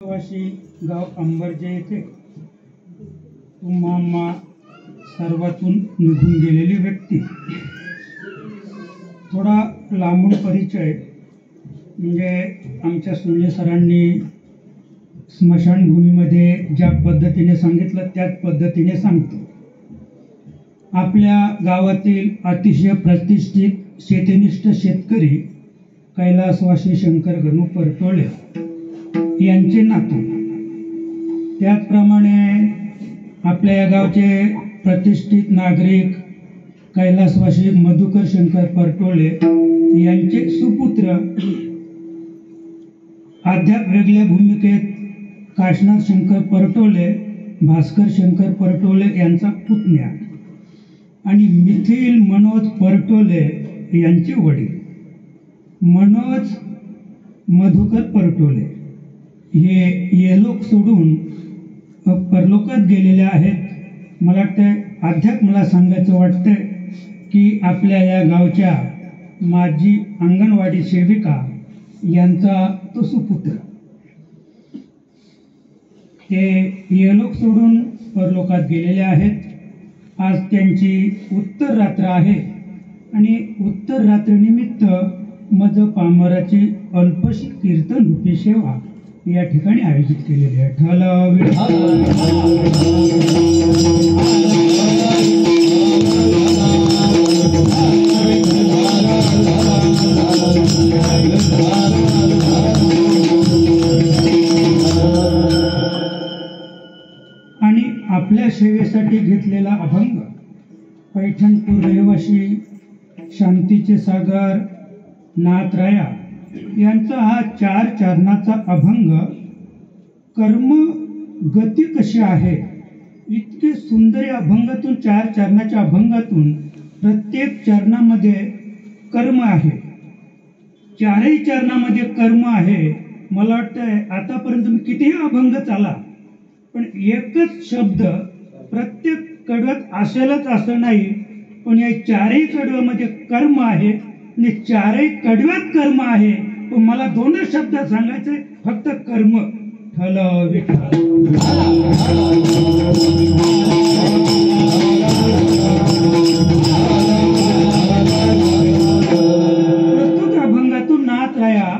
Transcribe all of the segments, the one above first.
वाशी गाव अंबरजे येथे मामा सर्वातून निघून गेलेली व्यक्ती. थोडा लांबून परिचय म्हणजे आमच्या सुर्ले सरांनी स्मशानभूमीमध्ये ज्या पद्धतीने सांगितलं त्याच पद्धतीने सांगतो. आपल्या गावातील अतिशय प्रतिष्ठित शेतीनिष्ठ शेतकरी कैलासवासी शंकर गणू परटोळे यांचे नातू. त्याचप्रमाणे आपल्या या गावचे प्रतिष्ठित नागरिक कैलासवासी मधुकर शंकर परटोळे यांचे सुपुत्र, अद्याप वेगळ्या भूमिकेत काशनाथ शंकर परटोळे, भास्कर शंकर परटोळे यांचा पुतण्या आणि मिथिल मनोज परटोळे यांचे वडील मनोज मधुकर परटोळे हे येलोक सोडून परलोकात गेलेले आहेत. मला वाटतं अद्याप मला सांगायचं वाटतं की आपल्या या गावच्या माजी अंगणवाडी सेविका यांचा तो सुपुत्र. ते येलोक सोडून परलोकात गेलेले आहेत. आज त्यांची उत्तर रात्र आहे आणि उत्तर रात्रीनिमित्त मज पामराची अल्पशी कीर्तन रूपी सेवा या ठिकाणी आयोजित केलेली आहे. आणि आपल्या सेवेसाठी घेतलेला अभंग पैठणपूर रहिवासी शांतीचे सागर नाथराया यांचा हा 4 चरणाचा अभंग. कर्म गती कशी आहे, इतके सुंदर या अभंगातून 4 चरणाच्या अभंगातून प्रत्येक चरणामध्ये कर्म आहे. 4ही चरणामध्ये कर्म आहे. मला वाटतंय आतापर्यंत तुम्ही कितीही अभंग चाला पण एकच शब्द प्रत्येक कडव्यात असेलच असं नाही. पण या 4ही कडव्यामध्ये कर्म आहे आणि 4ही कडव्यात कर्म आहे. पण मला 2च शब्द सांगायचे, फक्त कर्म. ठल विठ्ठल. प्रस्तुत अभंगातून नाथराया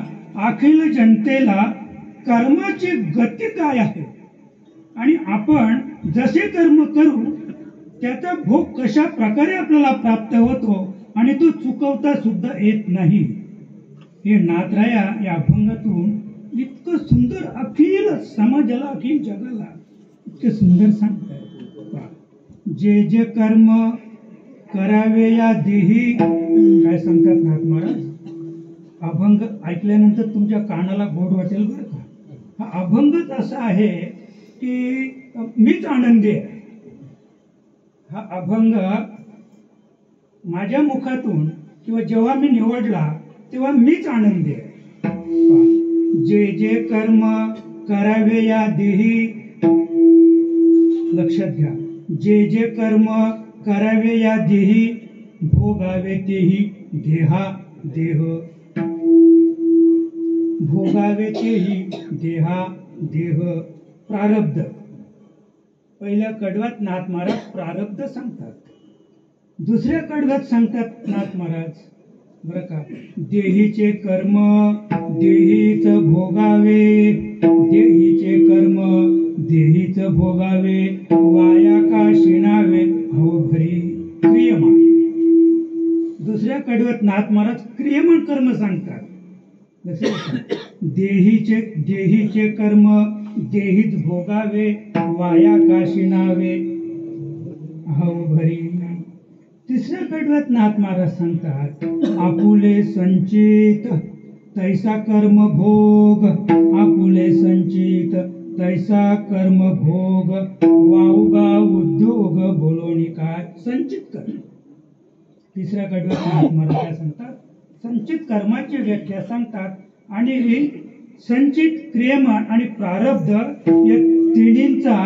अखिल जनतेला कर्माची गती काय आहे आणि आपण जसे कर्म करू त्याचा भोग कशा प्रकारे आपल्याला प्राप्त होतो आणि तो चुकवता सुद्धा येत नाही, हे नाथराया या अभंगातून इतकं सुंदर अखिल समाजाला अखिल जगाला इतके सुंदर सांगतात. जे जे कर्म करावे या देही, काय सांगतात नाथ महाराज. अभंग ऐकल्यानंतर तुमच्या कानाला गोड वाटेल बरं का. हा अभंगच असा आहे की मीच आनंदी आहे. हा अभंग माझ्या मुखातून किंवा जेव्हा मी निवडला तेव्हा मीच आनंदी आहे. जे जे कर्म करावे या देही, लक्षात घ्या, जे जे कर्म करावे या देही भोगावे तेही देहा देह, भोगावे तेही देहा देह. प्रारब्ध पहिल्या कडव्यात नाथ महाराज प्रारब्ध सांगतात. दुसऱ्या कडव्यात सांगतात नाथ महाराज बरं का, देहीचे कर्म देहीच भोगावे, देहीचे कर्म देहीच भोगावे, वाया का शिणावे अवघरी क्रियमान. दुसऱ्या कडव्यात नाथ महाराज क्रियमान कर्म सांगतात. देहीचे कर्म देहीच भोगावे, वाया का शिणावे अवघरी. तिसऱ्या कडव्यात नाथ महाराज सांगतात, आपुले संचित तैसा कर्म भोग, आपुले संचित तैसा कर्म भोग, वाऊगा उद्योग बोलोनी काय संचित कर्म. तिसऱ्या कडव्यात नाथ महाराज सांगतात, संचित कर्माची व्याख्या सांगतात आणि संचित क्रियमान आणि प्रारब्ध या तिन्हींचा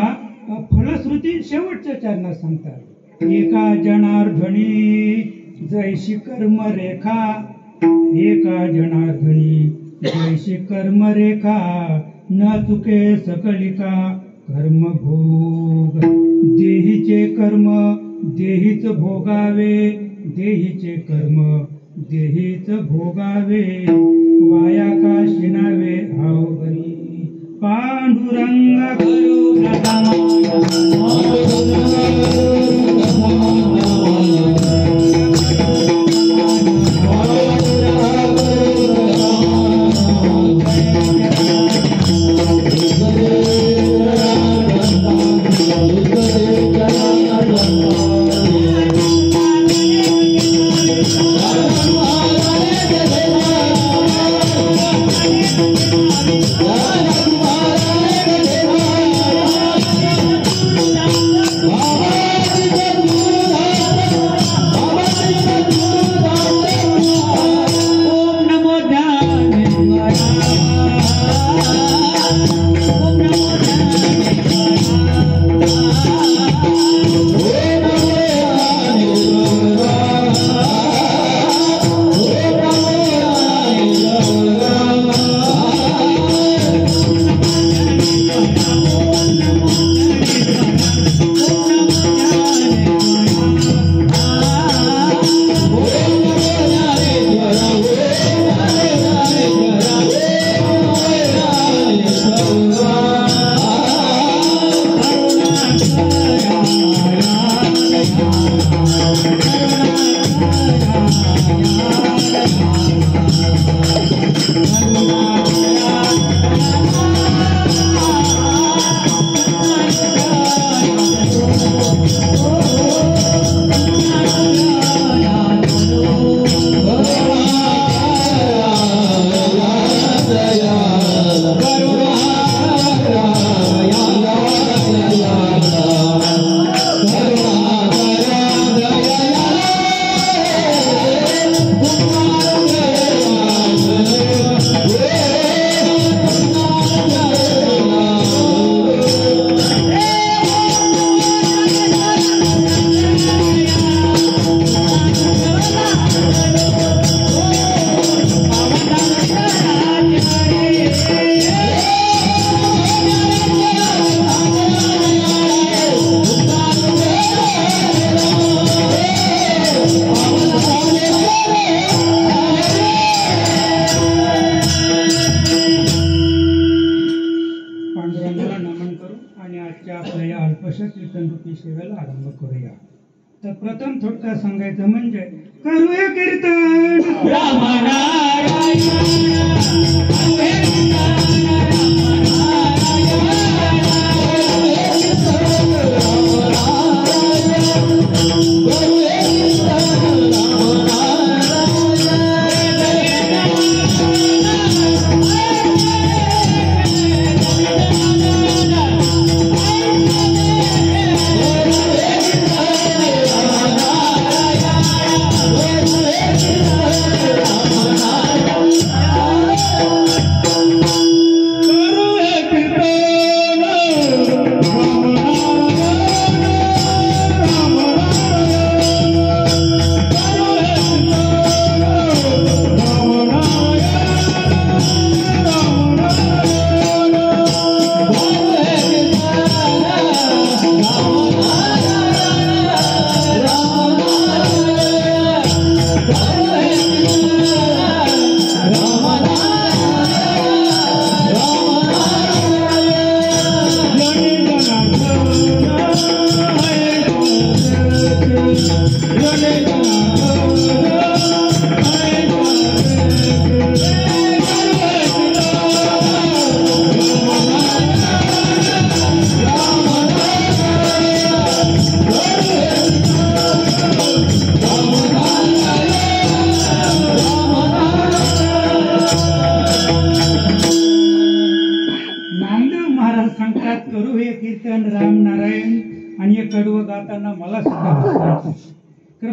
फलश्रुती शेवटच्या चरणात सांगतात. एका जनार्दनी जैशी कर्म रेखा, एका जनार्दनी जैशी कर्मरेखा न चुके सकलिका कर्म भोग. देहीचे कर्म देहीच भोगावे, देहीचे कर्म देहीच भोगावे, वाया का शिनावे हावरी. पांडुरंग गुरु सेवेला आरंभ करूया. तर प्रथम थोडक्यात सांगायचं म्हणजे करूया कीर्तन रामनारायण.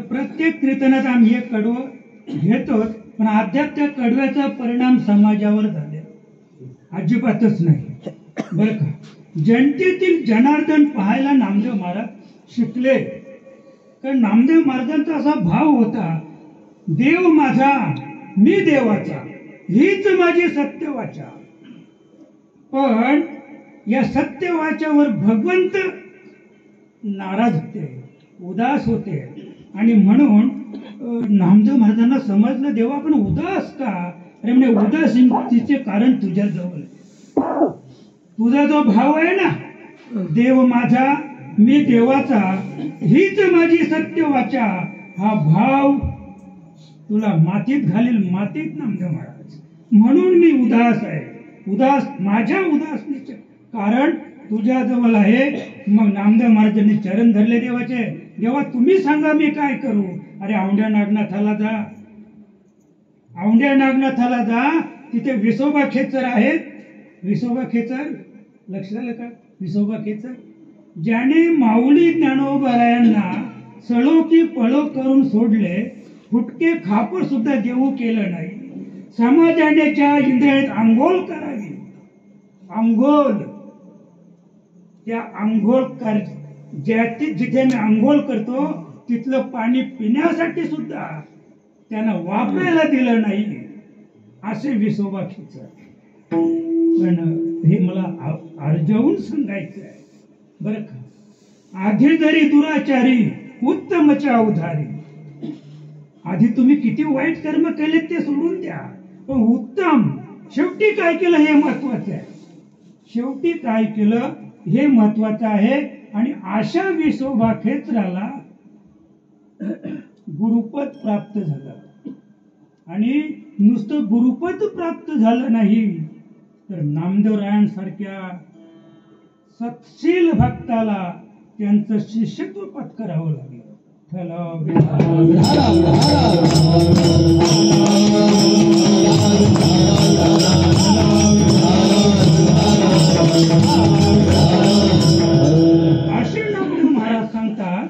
प्रत्येक कीर्तनात आम्ही एक कडवं घेतो, पण अद्याप त्या कडव्याचा परिणाम समाजावर झाले अजिबातच नाही बरं का. जनतेतील जनार्दन पाहायला नामदेव महाराज शिकले. कारण नामदेव महाराजांचा असा भाव होता, देव माझा मी देवाचा, हीच माझी सत्यवाचा. पण या सत्यवाच्यावर भगवंत नाराज होते, उदास होते. आणि म्हणून नामदेव महाराजांना समजलं, देवा आपण उदास का? अरे म्हणे, उदासीनतेचे कारण तुझ्याजवळ. तुझा जो भाव आहे ना, देव माझा मी देवाचा, हीच माझी सत्यवाचा, हा भाव तुला मातीत घालील, मातीत नामदेव महाराज. म्हणून मी उदास आहे. उदास, माझ्या उदासनीचे कारण तुझ्या जवळ आहे. मग नामदेव महाराजांनी चरण धरले देवाचे. देवा तुम्ही सांगा मी काय करू? अरे औंढ्या नागनाथाला जा, औंढ्या नागनाथाला जा. तिथे विसोबा खेचर आहेत. विसोबा खेचर लक्ष झालं का? विसोबा खेचर ज्याने माऊली ज्ञानोबारायांना सळो की पळो करून सोडले, फुटके खापर सुद्धा देऊ केलं नाही. समाजाने ज्या इंद्रियात आंघोळ करावी, आंघोळ, त्या आंघोळ कर, जिथे मी आंघोळ करतो तिथलं पाणी पिण्यासाठी सुद्धा त्यांना वापरायला दिलं नाही, असे विसोबा खेचर. पण हे मला आर्जवून सांगायचं आहे बरं का. आधी जरी दुराचारी उत्तमच्या उधारी. आधी तुम्ही किती वाईट कर्म केले ते सोडून द्या, पण उत्तम शेवटी काय केलं हे महत्वाचं आहे. शेवटी काय केलं हे महत्वाचं आहे. आणि अशा विसोबा खेचराला गुरुपद प्राप्त झालं. आणि नुसतं गुरुपद प्राप्त झालं नाही, तर नामदेवरायांसारख्या सत्शील भक्ताला त्यांचं शिष्यत्व पत्करावं लागलं. असे नामदेव महाराज सांगतात,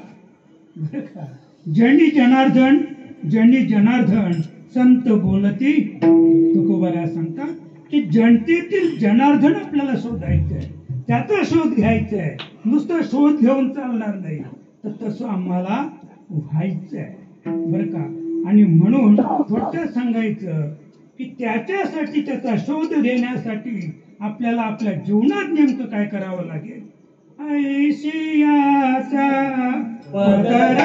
जनी जनार्दन, जनी जनार्दन संत बोलती. तुकोबाराय सांगतात की जनतेतील जनार्दन आपल्याला शोधायचंय, त्याचा शोध घ्यायचाय. नुसतं शोध घेऊन चालणार नाही, तर तसं आम्हाला व्हायचंय बरं का. आणि म्हणून थोडक्यात सांगायचं की त्याच्यासाठी, त्याचा शोध घेण्यासाठी आपल्याला आपल्या जीवनात नेमकं काय करावं लागेल. ऐशियाचा पदरा,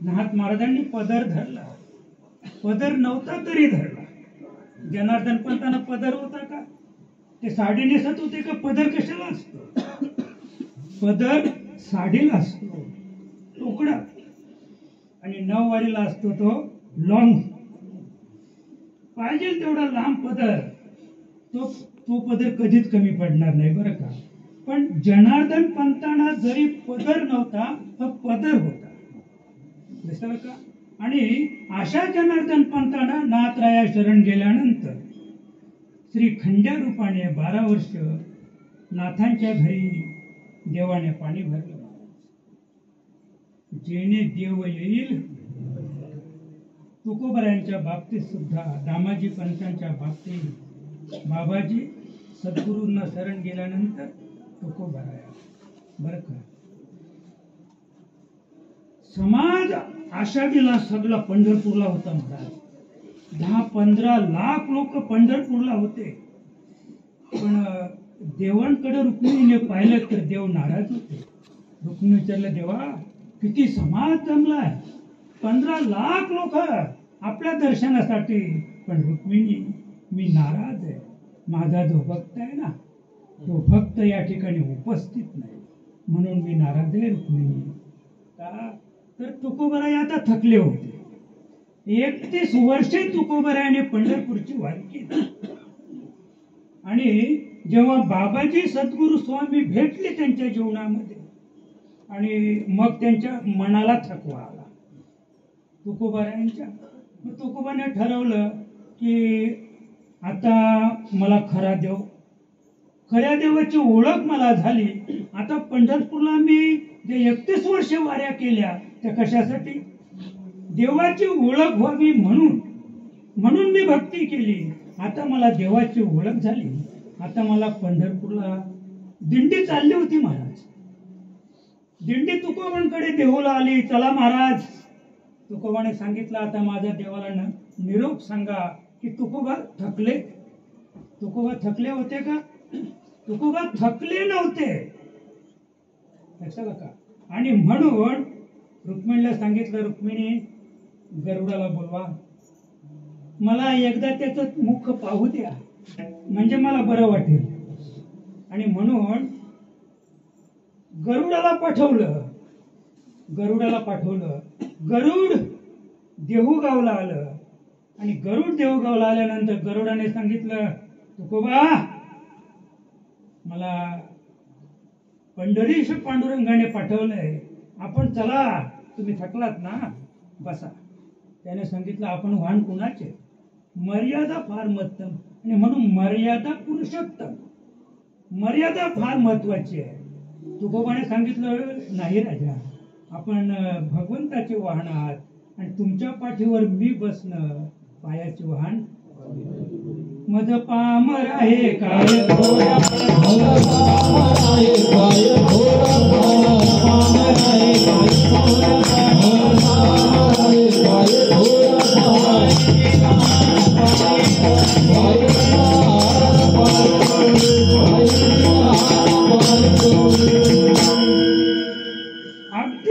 नाथ महाराजांनी पदर धरला. पदर नव्हता तरी धरला. जनार्दन पंतांना पदर होता का? ते साडी नेसत होते का? पदर कशाला असतो? पदर साडीला असतो. तुकडा आणि नऊवारीला असतो तो लॉंग, पाहिजे तेवढा लांब पदर, तो पदर कधीच कमी पडणार नाही बरं का. पण जनार्दन पंतांना जरी पदर नव्हता तर पदर होता, दिसलं का. आणि अशा जनार्दन पंतांना नाथराया शरण गेल्यानंतर श्री खंड्या रूपाने 12 वर्ष नाथांच्या घरी देवाने पाणी भरलं. जेणे देव येईल, तुकोबरायांच्या बाबतीत सुद्धा, दामाजी पंतांच्या बाबतीत बाबाजी सद्गुरूंना शरण गेल्यानंतर तुकोबराया बरं का. समाज आषाढीला सगळा पंढरपूरला होता महाराज. 10-15 लाख लोक पंढरपूरला होते. पण देवांकडे रुक्मिणीने पाहिलं तर देव नाराज होते. रुक्मिणी विचारलं, देवा किती समाज जमलाय, 15 लाख लोक आपल्या दर्शनासाठी, पण रुक्मिणी मी नाराज आहे. माझा जो भक्त आहे ना, तो भक्त या ठिकाणी उपस्थित नाही, म्हणून मी नाराज आहे रुक्मिणी. का तर तुकोबराय आता थकले होते. 31 वर्षे तुकोबरायाने पंढरपूरची वारी केली. आणि जेव्हा बाबाजी सद्गुरू स्वामी भेटले त्यांच्या जीवनामध्ये, आणि मग त्यांच्या मनाला थकवा आला तुकोबरायांच्या. तुकोबाने ठरवलं की आता मला खऱ्या देवाची ओळख मला झाली. आता पंढरपूरला मी जे 31 वर्ष वाऱ्या केल्या त्या कशासाठी, देवाची ओळख व्हावी म्हणून मी भक्ती केली. आता मला देवाची ओळख झाली. आता मला पंढरपूरला दिंडी चालली होती महाराज. दिंडी तुकोबांकडे देहूला आली. चला महाराज, तुकोबाने सांगितलं आता माझ्या देवाला निरोप सांगा की तुकोबा थकले. तुकोबा थकले होते का? तुकोबा थकले नव्हते, लक्षात का. आणि म्हणून रुक्मिणीला सांगितलं, रुक्मिणी गरुडाला बोलवा, मला एकदा त्याचं मुख पाहू द्या, म्हणजे मला बरं वाटेल. आणि म्हणून गरुडाला पाठवलं. गरुड देहूगावला आलं. आणि गरुड देहूगावला आल्यानंतर गरुडाने सांगितलं, तुकोबा मला पंढरीश पांडुरंगाने पाठवलंय, आपण चला, तुम्ही थकलात ना, बसा. त्याने सांगितलं, आपण वाहन कुणाचे, मर्यादा फार महत्तम, आणि म्हणून मर्यादा पुरुषोत्तम, मर्यादा फार महत्वाची आहे. तुकोबाने सांगितलं, नाही राजा, आपण भगवंताचे वाहन आहात आणि तुमच्या पाठीवर मी बसणं पायाचे वाहन. मज पामर आहे काय थोडा, मज पामर आहे काय थोडा, पामर आहे काय थोडा, मज पामर आहे काय थोडा,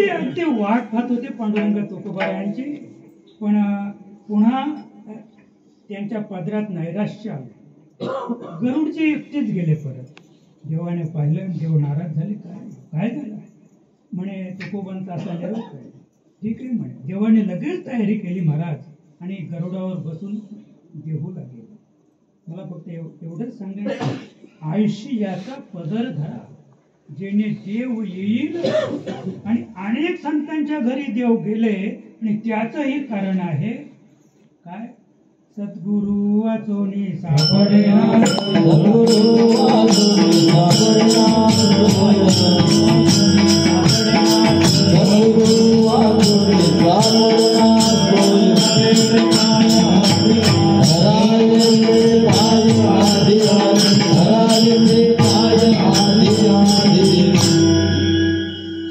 अगदी वाट पाहत होते पांडुरंग तुकोबारायांची. पण पुन्हा त्यांच्या पदरात नैराश्य आलं. गरुडचे एकटेच गेले परत. देवाने पाहिलं, देव नाराज झाले. काय झालं म्हणे, तुकोबांचा असा निरोप आहे. ठीक आहे म्हणे. देवाने लगेच तयारी केली महाराज आणि गरुडावर बसून देहूला गेले. मला फक्त एवढंच सांगायचं, आयुष्य याचा पदर धरा, जेणे देव येईल. आणि अनेक संतांच्या घरी देव गेले आणि त्याचंही कारण आहे काय, सद्गुरु वाचोनी सापडेना, सद्गुरु वाचोनी सापडेना, सद्गुरु वाचोनी सापडेना,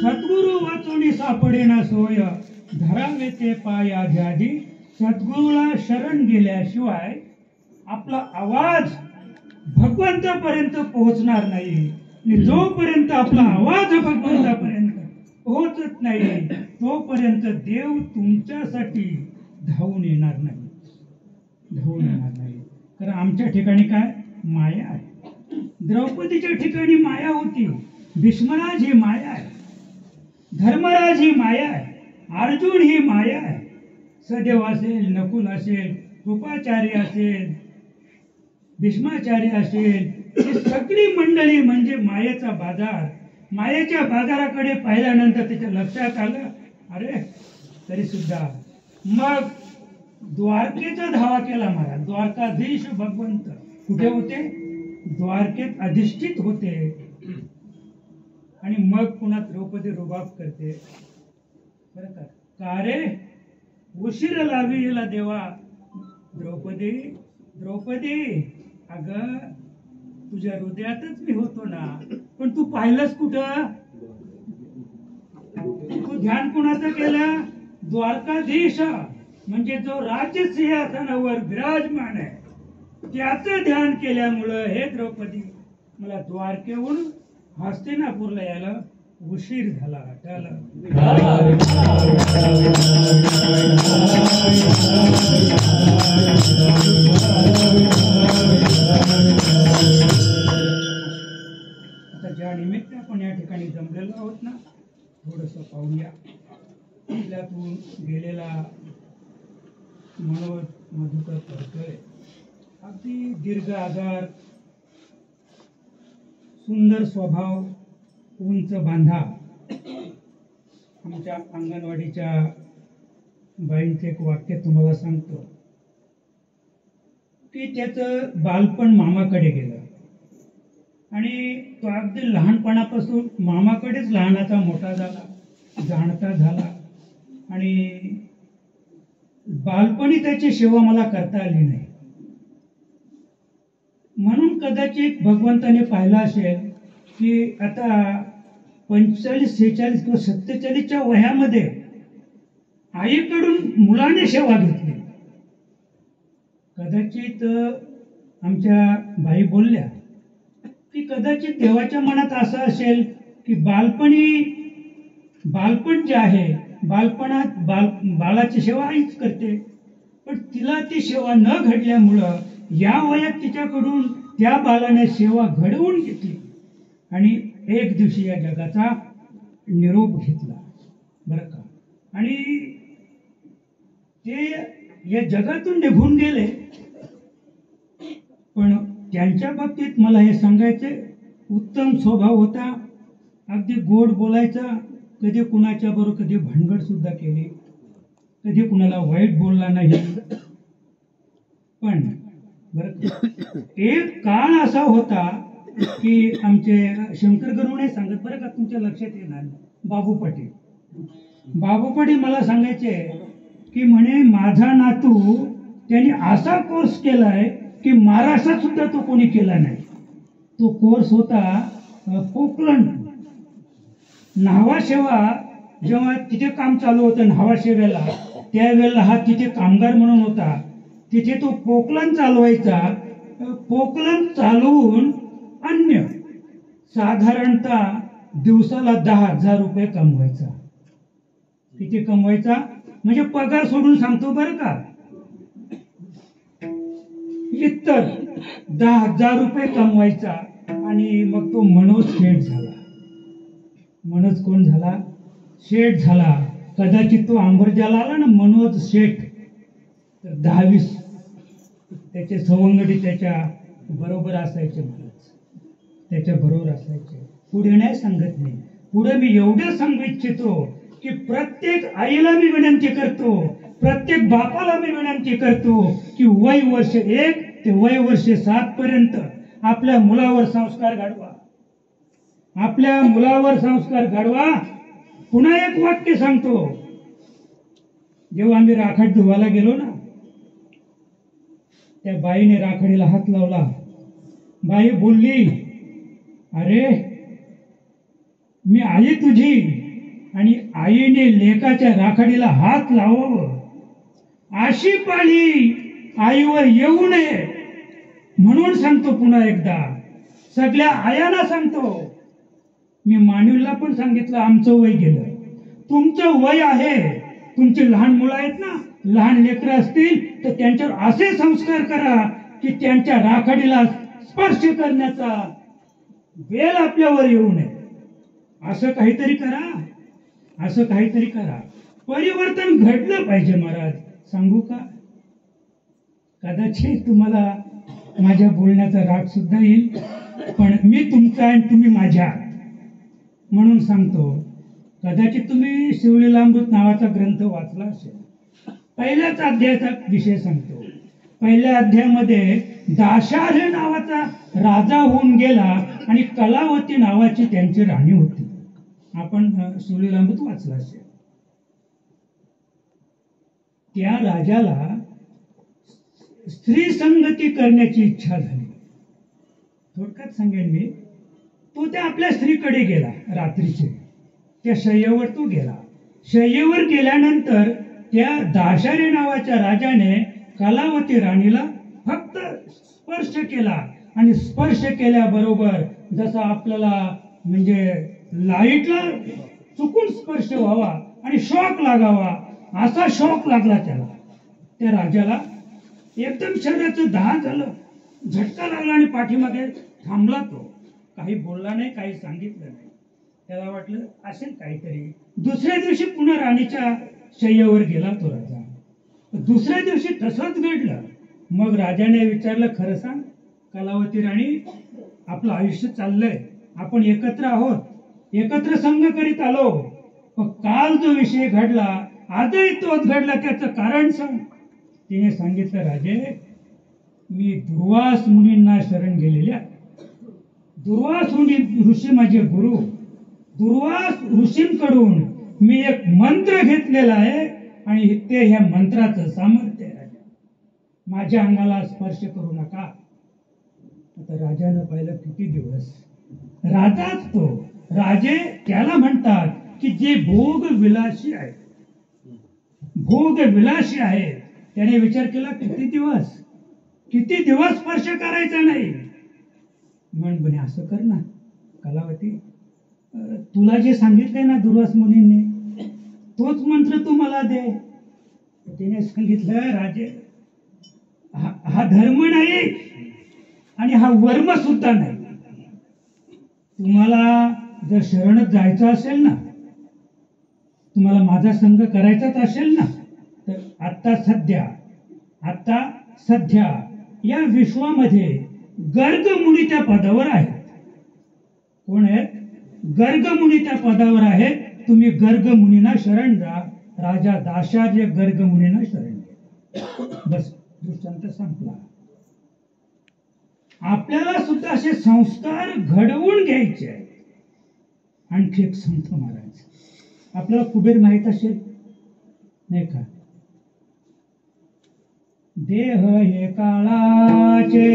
सद्गुरु वाचोनी सापडेना सोय, धरावे ते पाया जादी. सद्गुरूला शरण गेल्याशिवाय आपला आवाज भगवंतापर्यंत पोहोचणार नाही. आणि जोपर्यंत आपला आवाज भगवंतापर्यंत पोहोचत नाही तोपर्यंत देव तुमच्यासाठी धावून येणार नाही. कारण आमच्या ठिकाणी काय माया आहे. द्रौपदीच्या ठिकाणी माया होती. भीष्मराज ही माया आहे. धर्मराज ही माया आहे, अर्जुन ही माया आहे, सदेव असेल, नकुल असेल, कृपाचार्य असेल, भीष्माचार्य असेल, ही सगळी मंडळी म्हणजे मायेचा बाजार. मायेच्या बाजाराकडे पाहिल्यानंतर त्याच्या लक्षात आलं, अरे तरी सुद्धा मग द्वारकेचा धावा केला महाराज. द्वारकाधीश भगवंत कुठे होते? द्वारकेत अधिष्ठित होते. आणि मग पुन्हा द्रौपदी रुबाब करते, बरं का रे उशीर लावी येला देवा. द्रौपदी द्रौपदी, अगं तुझ्या हृदयातच मी होतो ना, पण तू पाहिलंस कुठं? तू ध्यान कुणाचं केलं? द्वारकाधीश म्हणजे जो राज्य सिंहासनावर विराजमान आहे त्याचं ध्यान केल्यामुळं हे द्रौपदी मला द्वारकेहून हस्तिनापूरला यायला उशीर झाला. आता ज्या निमित्त आपण या ठिकाणी जमलेलो आहोत ना, थोडस पाहूया. आपल्यातून गेलेला मनोज मधुकर तळकळे, अगदी दीर्घ आजार, सुंदर स्वभाव, उंच बांधा. आमच्या अंगणवाडीच्या बाईंचे एक वाक्य तुम्हाला सांगतो की त्याचं बालपण मामाकडे गेलं आणि तो अगदी लहानपणापासून मामाकडेच लहानाचा मोठा झाला, जाणता झाला. आणि बालपणी त्याची सेवा मला करता आली नाही, म्हणून कदाचित भगवंताने पाहिलं असेल की आता 45, 46 किंवा 47च्या वयामध्ये आईकडून मुलाने सेवा घेतली. कदाचित आमच्या बाई बोलल्या की कदाचित देवाच्या मनात असं असेल की बालपण जे आहे, बालपणात बाळाची सेवा आईच करते, पण तिला ती सेवा न घडल्यामुळं या वयात तिच्याकडून त्या बालाने सेवा घडवून घेतली आणि एक दिवशी या जगाचा निरोप घेतला, बरं का. आणि ते या जगातून निघून गेले. पण त्यांच्या बाबतीत मला हे सांगायचे, उत्तम स्वभाव होता, अगदी गोड बोलायचा, कधी कुणाच्या बरोबर कधी भानगड सुद्धा केली, कधी कुणाला वाईट बोलला नाही. पण बरं एक काळ असा होता की आमचे शंकर गरुडे सांगत, बरं का तुमच्या लक्षात येणार, बाबू पाटील मला सांगायचे की म्हणे माझा नातू त्यांनी असा कोर्स केलाय की महाराष्ट्रात सुद्धा तो कोणी केला नाही. तो कोर्स होता पोकलंड न्हावाशेवा. जेव्हा तिथे काम चालू होतं न्हावाशेव्याला, त्यावेळेला हा तिथे कामगार म्हणून होता. तिथे तो पोकलन चालवायचा. पोकलन चालवून अन्य साधारणतः दिवसाला 10,000 रुपये कमवायचा. किती कमवायचा म्हणजे पगार सोडून सांगतो बरं का, इतर 10,000 रुपये कमवायचा. आणि मग तो मनोज शेठ झाला. मनोज कोण झाला? शेठ झाला. कदाचित तो अंबरजाला आला ना मनोज शेठ, तर 10-20 त्याचे सवंगडी त्याच्या बरोबर असायचे. मनोज त्याच्या बरोबर असायचे. पुढे नाही सांगत नाही, पुढे मी एवढं सांगू इच्छितो की प्रत्येक आईला मी विनंती करतो, प्रत्येक बापाला मी विनंती करतो की वय वर्ष 1 ते वय वर्ष 7 पर्यंत आपल्या मुलावर संस्कार घडवा, आपल्या मुलावर संस्कार घडवा. पुन्हा एक वाक्य सांगतो, जेव्हा आम्ही राखाडी धुवायला गेलो ना, त्या बाईने राखाडीला हात लावला. बाई बोलली, अरे मी आई तुझी, आणि आईने लेकाच्या राखाडीला हात लावावं अशी पाळी आईवर येऊ नये म्हणून सांगतो. पुन्हा एकदा सगळ्या आयांना सांगतो. मी मानवीला पण सांगितलं, आमचं वय गेलं, तुमचं वय आहे, तुमची लहान मुलं आहेत ना, लहान लेकरं असतील तर त्यांच्यावर असे संस्कार करा की त्यांच्या राखाडीला स्पर्श करण्याचा वेळ आपल्यावर येऊ नये. असं काहीतरी करा. असं काहीतरी करा. परिवर्तन घडलं पाहिजे महाराज. सांगू का? कदाचित तुम्हाला माझ्या बोलण्याचा राग सुद्धा येईल, पण मी तुमचा आणि तुम्ही माझ्या म्हणून सांगतो. कदाचित तुम्ही शिवलीलामृत नावाचा ग्रंथ वाचला असेल. पहिल्याच अध्यायाचा विषय सांगतो. पहिल्या अध्यायामध्ये दाशार्ह नावाचा राजा होऊन गेला आणि कलावती नावाची त्यांची राणी होती. आपण शिवलीलामृत वाचला असेल. त्या राजाला स्त्री संगती करण्याची इच्छा झाली. थोडक्यात सांगेन मी. तो त्या आपल्या स्त्रीकडे गेला रात्रीचे. त्या शय्येवर तो गेला. शय्येवर गेल्यानंतर त्या दाशारी नावाच्या राजाने कलावती राणीला फक्त स्पर्श केला आणि स्पर्श केल्याबरोबर जसा आपल्याला म्हणजे लाईटला चुकून स्पर्श व्हावा आणि शॉक लागावा असा शॉक लागला त्याला. त्या राजाला एकदम शरीराचं दहा झालं, झटका लागला आणि पाठीमागे थांबला. तो काही बोलला नाही, काही सांगितलं नाही. त्याला वाटलं असेल काहीतरी. दुसऱ्या दिवशी पुन्हा राणीच्या शय्येवर गेला तो राजा. दुसऱ्या दिवशी तसंच घडलं. मग राजाने विचारलं, खरं सांग कलावती राणी, आपलं आयुष्य चाललंय, आपण एकत्र आहोत, एकत्र संग करीत आलो, पण काल जो विषय घडला आजही तोच घडला, त्याचं कारण सांग. तिने सांगितलं, राजे मी दुर्वास मुनींना शरण गेलेल्या. दुर्वास मुनी ऋषी माझे गुरु. दुर्वास ऋषींकडून मी एक मंत्र घेतलेला आहे आणि ते ह्या मंत्राचं सामर्थ्य आहे. माझ्या अंगाला स्पर्श करू नका. आता राजानं पाहिलं किती दिवस. राजाच तो. राजे त्याला म्हणतात की जे भोग विलासी आहे, भोग विलासी आहे. त्याने विचार केला किती दिवस स्पर्श करायचा नाही. म्हणे असं कर ना कलावती, तुला जे सांगितलंय ना दुर्वास मुनींनी तोच मंत्र तू मला दे. तिने सांगितलं, राजे हा धर्म नाही आणि हा वर्म सुद्धा नाही. तुम्हाला जर शरणत जायचं असेल ना, तुम्हाला माझा संग करायचाच असेल ना, तर आता सध्या या विश्वामध्ये गर्ग मुनी त्या पदावर आहेत. कोण आहेत? गर्ग मुनी त्या पदावर आहेत. तुम्ही गर्ग मुनींना शरण जा. राजा दाशार्य गर्ग मुनींना शरण घ्या. बस दृष्टांत संपला. आपल्याला सुद्धा असे संस्कार घडवून घ्यायचे आहेत. आणखी एक सांगतो महाराज. आपल्याला कुबेर माहित असेल नाही का? देह हे काळाचे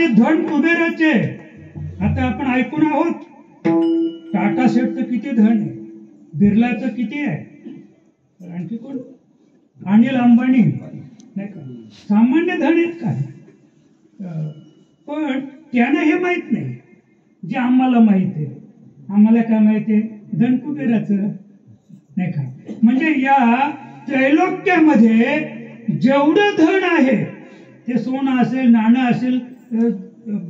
धन कुबेराचे. आता आपण ऐकून आहोत टाटा सेटचं किती धन आहे, बिर्लाचं किती आहे, आणखी कोण, अनिल अंबानी नाही का, सामान्य धन आहेत का? पण त्यांना हे माहित नाही जे आम्हाला माहित आहे. आम्हाला काय माहित आहे? धन कुबेराचं नाही का. म्हणजे या त्रैलोक्यामध्ये जेवढं धन आहे ते सोनं असेल, नाणं असेल,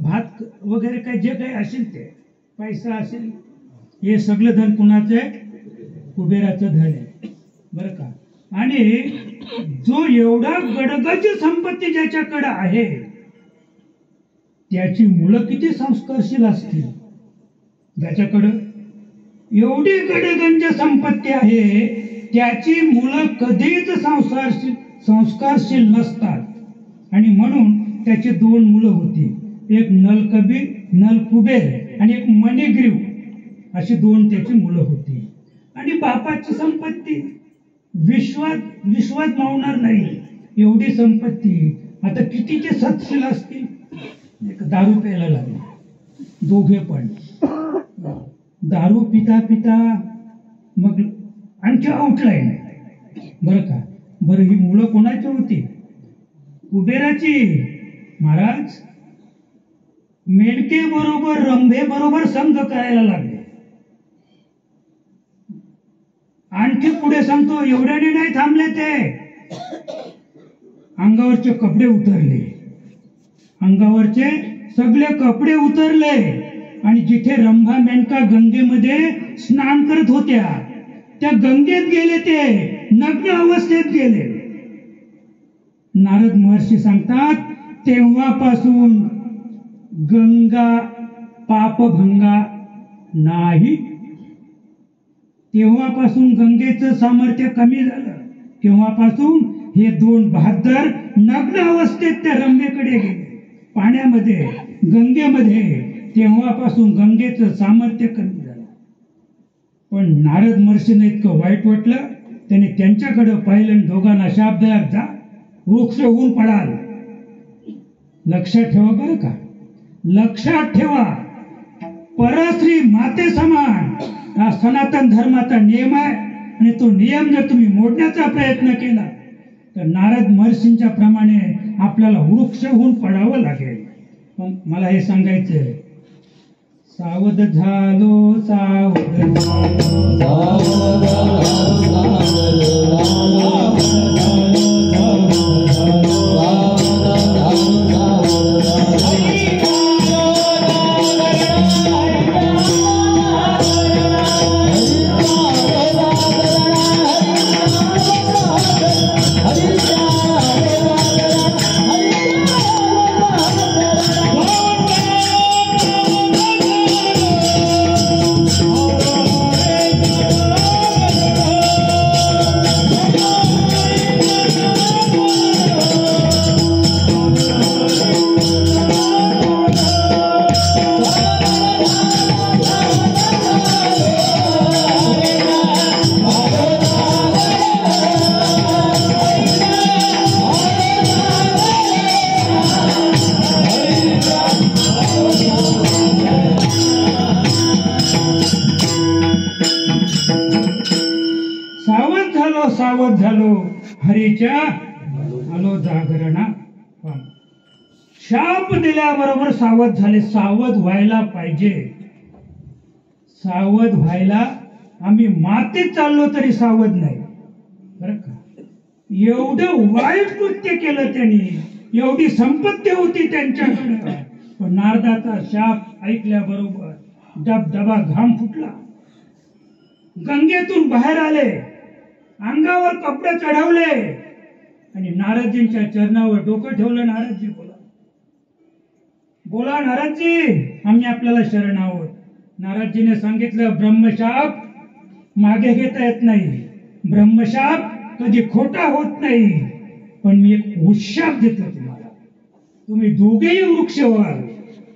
भात वगैरे काय जे काही असेल, ते पैसा असेल, हे सगळं धन कुणाचं आहे? कुबेराचं धन आहे बरं का. आणि जो एवढा गडगज संपत्ती ज्याच्याकडे आहे त्याची मुलं किती संस्कारशील असतील. ज्याच्याकडं एवढी गडगंज संपत्ती आहे त्याची मुलं कधीच संस्कारशील नसतात. आणि म्हणून त्याचे 2 मुलं होती. एक नलकुबेर आणि एक मणिग्रीव अशी दोन त्याची मुलं होती. आणि बापाची संपत्ती विश्वात मावणार नाही एवढी संपत्ती. आता कितीचे सत्शील असतील. एक दारू प्यायला लागले दोघे पण. दारू पिता पिता मग आणखी आउटलाईन बरं का. बरं ही मुलं कोणाची होती? कुबेराची. महाराज मेनके बरोबर रंभे बरोबर संघ करायला लागले. आणखी पुढे सांगतो एवढ्याने नाही थांबले ते. अंगावरचे कपडे उतरले. अंगावरचे सगळे कपडे उतरले आणि जिथे रंभा मेनका गंगेमध्ये स्नान करत होत्या त्या गंगेत गेले. ते नग्न अवस्थेत गेले. नारद महर्षी सांगतात तेव्हापासून गंगा पापभंगा नाही. तेव्हापासून गंगेचं सामर्थ्य कमी झालं. तेव्हापासून हे दोन बहादर नग्न अवस्थेत त्या रंभेकडे गेले पाण्यामध्ये गंगेमध्ये. तेव्हापासून गंगेचं सामर्थ्य कमी झालं. पण नारद महर्षीने इतकं वाईट वाटलं. त्याने त्यांच्याकडे पाहिलं. दोघांना शाप दिला, जा वृक्ष होऊन पडाल. लक्षात ठेवा बरं का. लक्षात ठेवा परस्त्री माते समान हा सनातन धर्माचा नियम आहे. आणि तो नियम जर तुम्ही मोडण्याचा प्रयत्न केला तर नारद महर्षींच्या प्रमाणे आपल्याला वृक्ष होऊन पडावं लागेल. मला हे सांगायचंय. सावध झालो सावध सावध झालो हरीच्या आलो जागरणा. शाप दिल्याबरोबर सावध झाले. सावध व्हायला पाहिजे. सावध व्हायला आम्ही मातीत चाललो तरी सावध नाही बरं का. एवढं वाईट कृत्य केलं त्यांनी. एवढी संपत्ती होती त्यांच्याकडे. पण नारदाचा शाप ऐकल्याबरोबर डबडबा घाम फुटला. गंगेतून बाहेर आले. अंगावर कपडे चढवले आणि नारदजींच्या चरणावर डोकं ठेवलं. नारदजी बोला बोला नारदजी आम्ही आपल्याला शरण आहोत. नारदजीने सांगितलं ब्रह्मशाप मागे घेता येत नाही. ब्रह्मशाप कधी खोटा होत नाही. पण मी एक उशाप देतो तुम्हाला. तुम्ही दोघेही वृक्ष व्हाल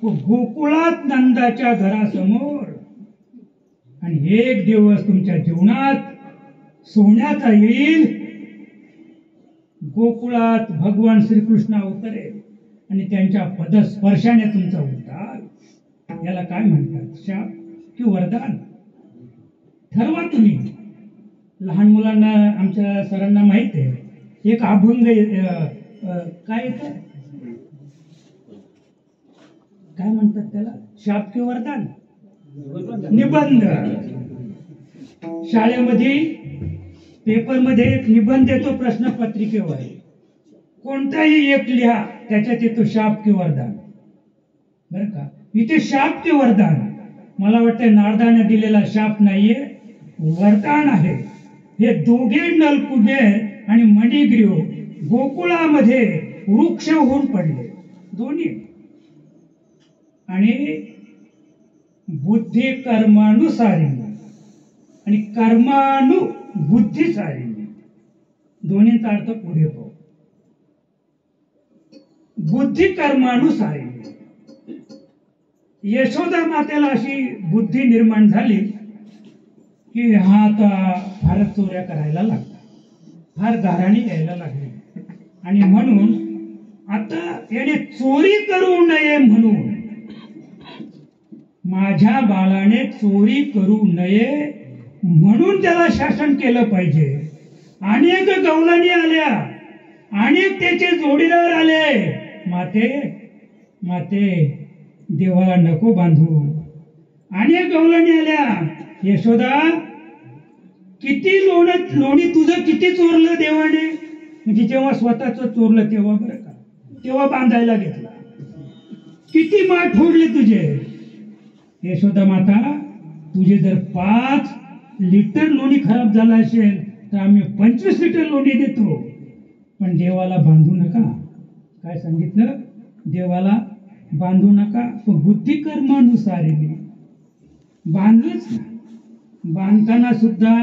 गोकुळात नंदाच्या घरासमोर. आणि एक दिवस तुमच्या जीवनात सोन्याचा येईल. गोकुळात भगवान श्रीकृष्ण अवतरेल आणि त्यांच्या पदस्पर्शाने तुमचा उद्धार. याला काय म्हणतात? शाप की वरदान? ठरवा तुम्ही. लहान मुलांना आमच्या सरांना माहित आहे. एक अभंग काय येतं काय म्हणतात त्याला? शाप की वरदान? निबंध. शाळेमध्ये पेपरमध्ये एक निबंध येतो प्रश्नपत्रिकेवर. कोणताही एक लिहा त्याच्यात येतो शाप की वरदान बरं का. इथे शाप की वरदान मला वाटतं नारदाने दिलेला शाप नाहीये वरदान आहे. हे दोघे नलकुबेर आणि मणिग्रीव गोकुळामध्ये वृक्ष होऊन पडले दोन्ही. आणि बुद्धी कर्मानुसारिणी आणि कर्मानु बुद्धिसारिणी दोन्हीचा अर्थ पुढे पाहू. बुद्धी कर्मानुसारिणी यशोदा मातेला अशी बुद्धी निर्माण झाली की हा आता फारच चोऱ्या करायला लागला, फार गाराणी यायला लागली, आणि म्हणून आता याने चोरी करू नये म्हणून, माझ्या बाळाने चोरी करू नये म्हणून त्याला शासन केलं पाहिजे. अनेक गवलणी आल्या, अनेक त्याचे जोडीदार आले, माते माते देवाला नको बांधू. अनेक गवलणी आल्या, यशोदा किती लोणी तुझं किती चोरलं देवाने, म्हणजे जेव्हा स्वतःच चोरलं तेव्हा, बरं का, तेव्हा बांधायला घेतला. किती माठ फोडले तुझे. यशोदा माता, तुझे जर 5 लिटर लोणी खराब झाला असेल तर आम्ही 25 लिटर लोणी देतो, पण देवाला बांधू नका. काय सांगितलं? देवाला बांधू नका. पण बुद्धी कर्मानुसारीने बांधलंच ना. बांधताना सुद्धा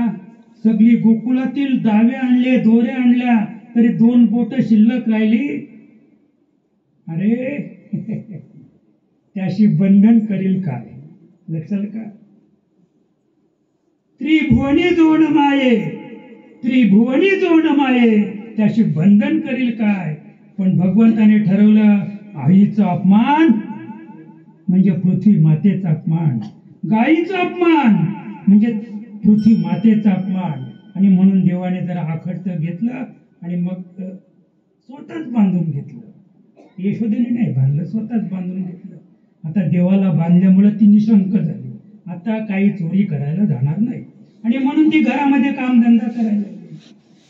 सगळी गोकुळातील दावे आणले, दोरे आणल्या, तरी 2 बोट शिल्लक राहिली. अरे त्याशी बंधन करील काय? लक्षात का? त्रिभुवनी जोड माये, त्रिभुवनी जोड माये, त्याशी बंधन करील काय? पण भगवंताने ठरवलं, आईचा अपमान म्हणजे पृथ्वी मातेचा अपमान, गाईचा अपमान म्हणजे पृथ्वी मातेचा अपमान, आणि म्हणून देवाने जरा आखडतं घेतलं आणि मग स्वतःच बांधून घेतलं. यशोदेने नाही बांधलं, स्वतःच बांधून घेतलं. आता देवाला बांधल्यामुळे ती निशंक झाली, आता काही चोरी करायला जाणार नाही, आणि म्हणून ती घरामध्ये कामधंदा करायला लागली.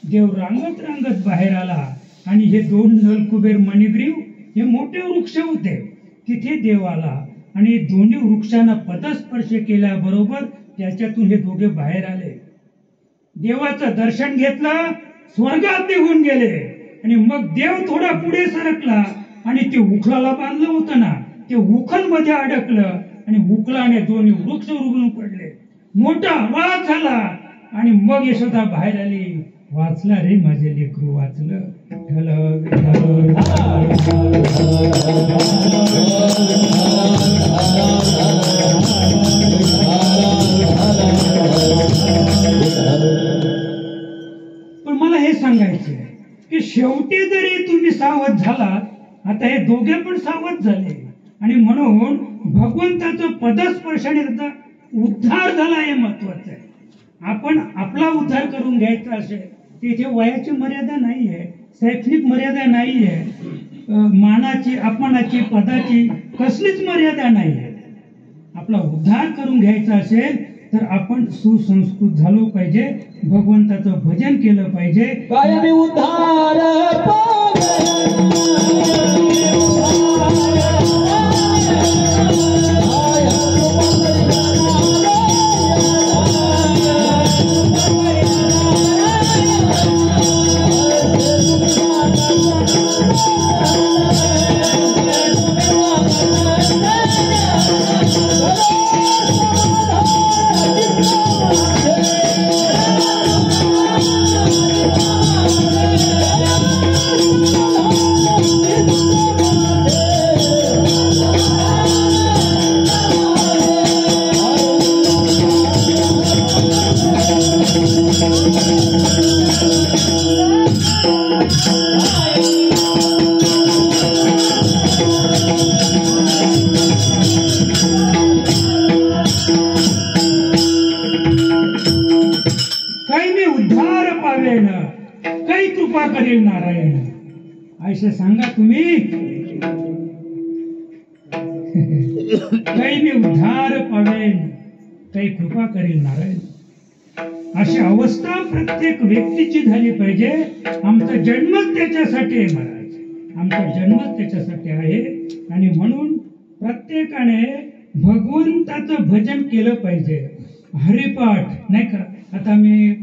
देव रांगत रांगत बाहेर आला, आणि हे 2 नलकुबेर मणिग्रीव हे मोठे वृक्ष होते, तिथे देव आला, आणि दोन्ही वृक्षांना पदस्पर्श केल्याबरोबर त्याच्यातून हे दोघे बाहेर आले. देवाचं दर्शन घेतलं, स्वर्गात निघून गेले, आणि मग देव थोडा पुढे सरकला, आणि ते उखळाला बांधलं होतं ना, ते उखल मध्ये अडकलं, आणि उखलाने दोन्ही वृक्ष उघडून पडले. मोठा आवाज झाला, आणि मग यशोदा बाहेर आली. वाचला रे माझे लेकरू, वाचलं. पण मला हे सांगायचं की शेवटी जरी तुम्ही सावध झालात, आता हे दोघे पण सावध झाले, आणि म्हणून भगवंताचं पदस्पर्शाने त्याचा उद्धार झाला, हे महत्वाचं आहे. आपण आपला उद्धार करून घ्यायचा असेल तिथे वयाची मर्यादा नाहीये, शैक्षणिक मर्यादा नाहीये, मानाची अपमानाची पदाची कसलीच मर्यादा नाहीये. आपला उद्धार करून घ्यायचा असेल तर आपण सुसंस्कृत झालो पाहिजे, भगवंताचं भजन केलं पाहिजे. कायमी उद्धार काही कृपा करेल नारायण. ऐसे सांगा तुम्ही, काही मी उद्धार पावेन, काही कृपा करेल नारायण. अशी अवस्था प्रत्येक व्यक्तीची झाली पाहिजे. आमचा जन्मच त्याच्यासाठी आहे महाराज, आमचा जन्मच त्याच्यासाठी आहे, आणि म्हणून प्रत्येकाने भगवंताचं भजन केलं पाहिजे. हरिपाठ नाही का, आता मी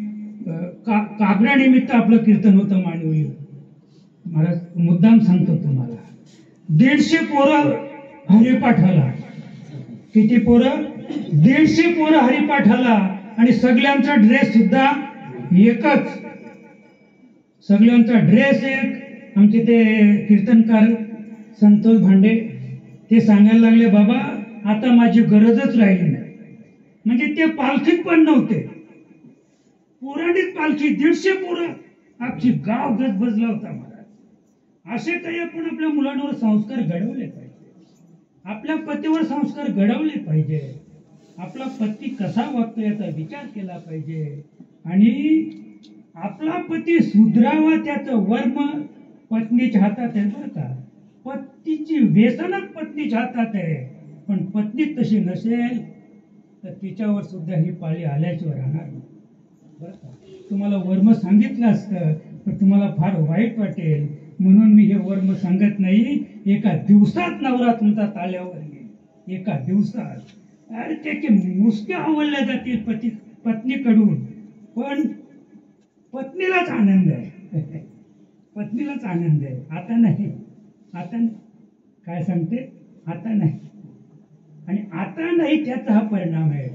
कागडानिमित्त आपलं कीर्तन होतं मांडवी, महाराज मुद्दाम सांगतो तुम्हाला, 150 पोरं हरिपाठाला. किती पोरं? 150 पोरं हरिपाठाला, आणि सगळ्यांचा ड्रेस सुद्धा एकच, सगळ्यांचा ड्रेस एक. आमचे ते कीर्तनकार संतोष भांडे ते सांगायला लागले, बाबा आता माझी गरजच राहिली नाही. म्हणजे ते पालखीत पण नव्हते. पुराणीच पालखी 150 पोरं, अख्खी गाव गजबजला होता महाराज. असे काही आपण आपल्या मुलांवर संस्कार घडवले पाहिजे. आपल्या पतीवर संस्कार घडवले पाहिजे. आपला पती कसा वागतो याचा विचार केला पाहिजे. आणि आपला पती सुधरावा त्याचं वर्म पत्नीच्या हातात आहे बरं का. पत्नीची व्यसनच पत्नीच्या हातात आहे. पण पत्नी तशी नसेल तर तिच्यावर सुद्धा ही पाळी आल्याशिवाय राहणार नाही बरं का. तुम्हाला वर्म सांगितलं असतं तर तुम्हाला फार वाईट वाटेल. म्हणून मी हे वर्म सांगत नाही. एका दिवसात नवरा तुमचा ताल्यावर येईल. एका दिवसात. अरे त्याचे मुसके आवडल्या जातील पत्नीकडून. पण पत्नीलाच आनंद आहे. पत्नीलाच आनंद आहे. आता नाही. आता काय सांगते आता नाही. आणि आता नाही त्याचा हा परिणाम आहे.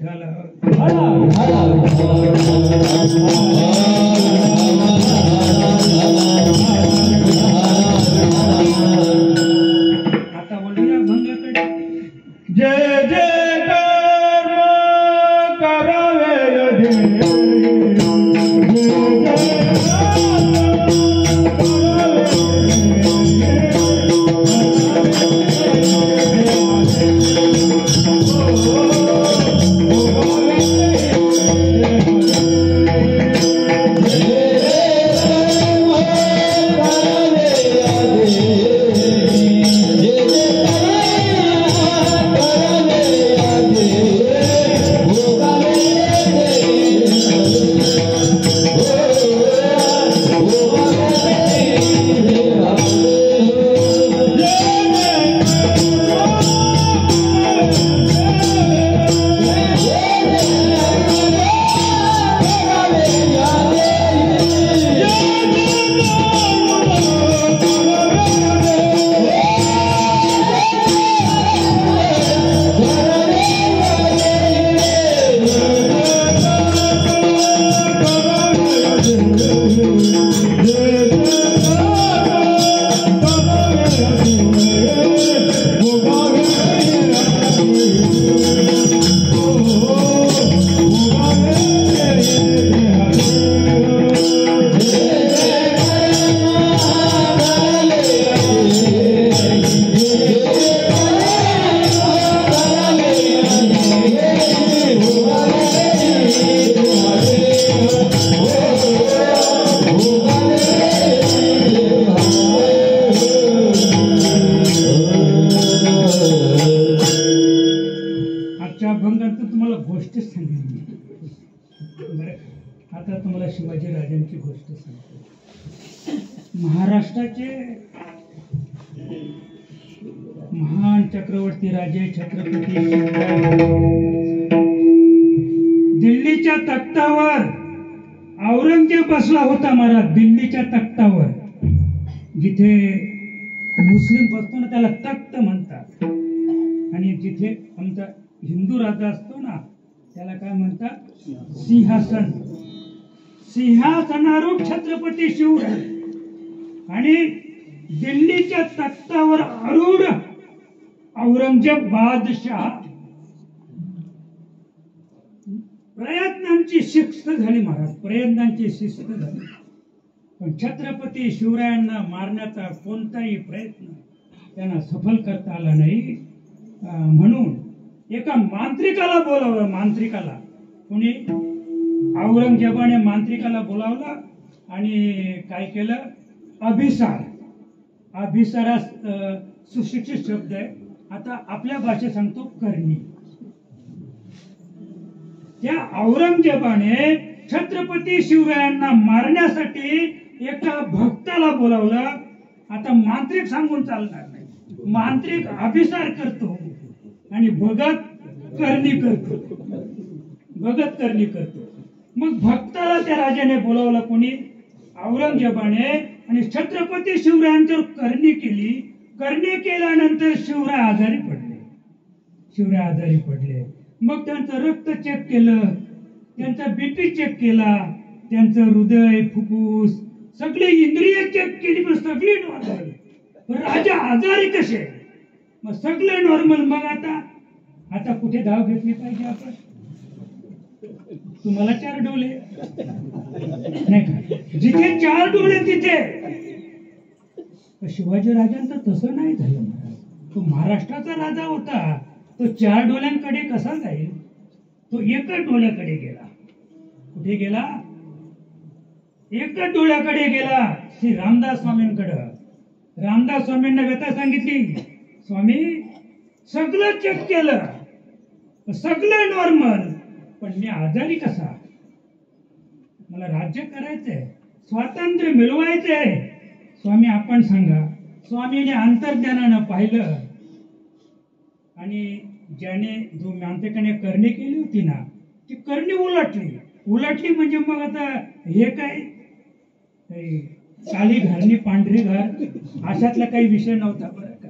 आता वळूया भंगाकडे. जय जय कर्म करावे शिवाजी राजांची गोष्ट सांगतो. महाराष्ट्राचे महान चक्रवर्ती राजे छत्रपती दिल्लीच्या तख्तावर औरंगजेब बसला होता महाराज. दिल्लीच्या तख्तावर जिथे मुस्लिम बसतो ना त्याला तख्त म्हणतात. आणि जिथे आमचा हिंदू राजा असतो ना त्याला काय म्हणतात सिंहासन. सिंहासनारूढ छत्रपती शिवराय आणि दिल्लीच्या तख्तावर आरूढ औरंगजेब बादशाह. प्रयत्नांची शिस्त झाली महाराज. प्रयत्नांची शिस्त झाली. पण छत्रपती शिवरायांना मारण्याचा कोणताही प्रयत्न त्यांना सफल करता आला नाही. म्हणून एका मांत्रिकाला बोलावलं. मांत्रिकाला कोणी औरंगजेबाने मांत्रिकाला बोलावलं आणि काय केलं अभिसार. अभिसारा सुशिक्षित शब्द आहे. आता आपल्या भाषेत सांगतो करणी. त्या औरंगजेबाने छत्रपती शिवरायांना मारण्यासाठी एका भक्ताला बोलावलं. आता मांत्रिक सांगून चालणार नाही. मांत्रिक अभिसार करतो आणि भगत करणी करतो. भगत करणी करतो. मग भक्ताला त्या राजाने बोलावलं कोणी औरंगजेबाने. आणि छत्रपती शिवरायांच्यावर करणी केली. करणी केल्यानंतर शिवराय आजारी पडले. शिवराय आजारी पडले. मग त्यांचं रक्त चेक केलं. त्यांचा बीपी चेक केला. त्यांचं हृदय फुफ्फुस सगळे इंद्रिय चेक केली. पण सगळे नॉर्मल. राजा आजारी कसे? मग सगळे नॉर्मल. मग आता आता कुठे धाव घेतली पाहिजे आपण? तुम्हाला 4 डोळे नाही का? जिथे 4 डोळे तिथे. शिवाजी राजांचं तसं नाही झालं महाराज. तो महाराष्ट्राचा राजा होता, तो 4 डोळ्यांकडे कसा जाईल? तो एकच डोळ्याकडे गेला. कुठे गेला? एकच डोळ्याकडे गेला, श्री रामदास स्वामींकडं. रामदास स्वामींना व्यथा सांगितली, स्वामी सगळं चेक केलं, सगळं नॉर्मल, पण मी आजारी कसा? मला राज्य करायचंय, स्वातंत्र्य मिळवायचंय. स्वामी आपण सांगा. स्वामीने अंतर्ज्ञानानं पाहिलं आणि ज्याने जो मांत्रिकाने करणी केली होती ना, ती करणी उलटली म्हणजे मग आता हे काय काळी घारणी पांढरी घार अशातला काही विषय नव्हता बरं का.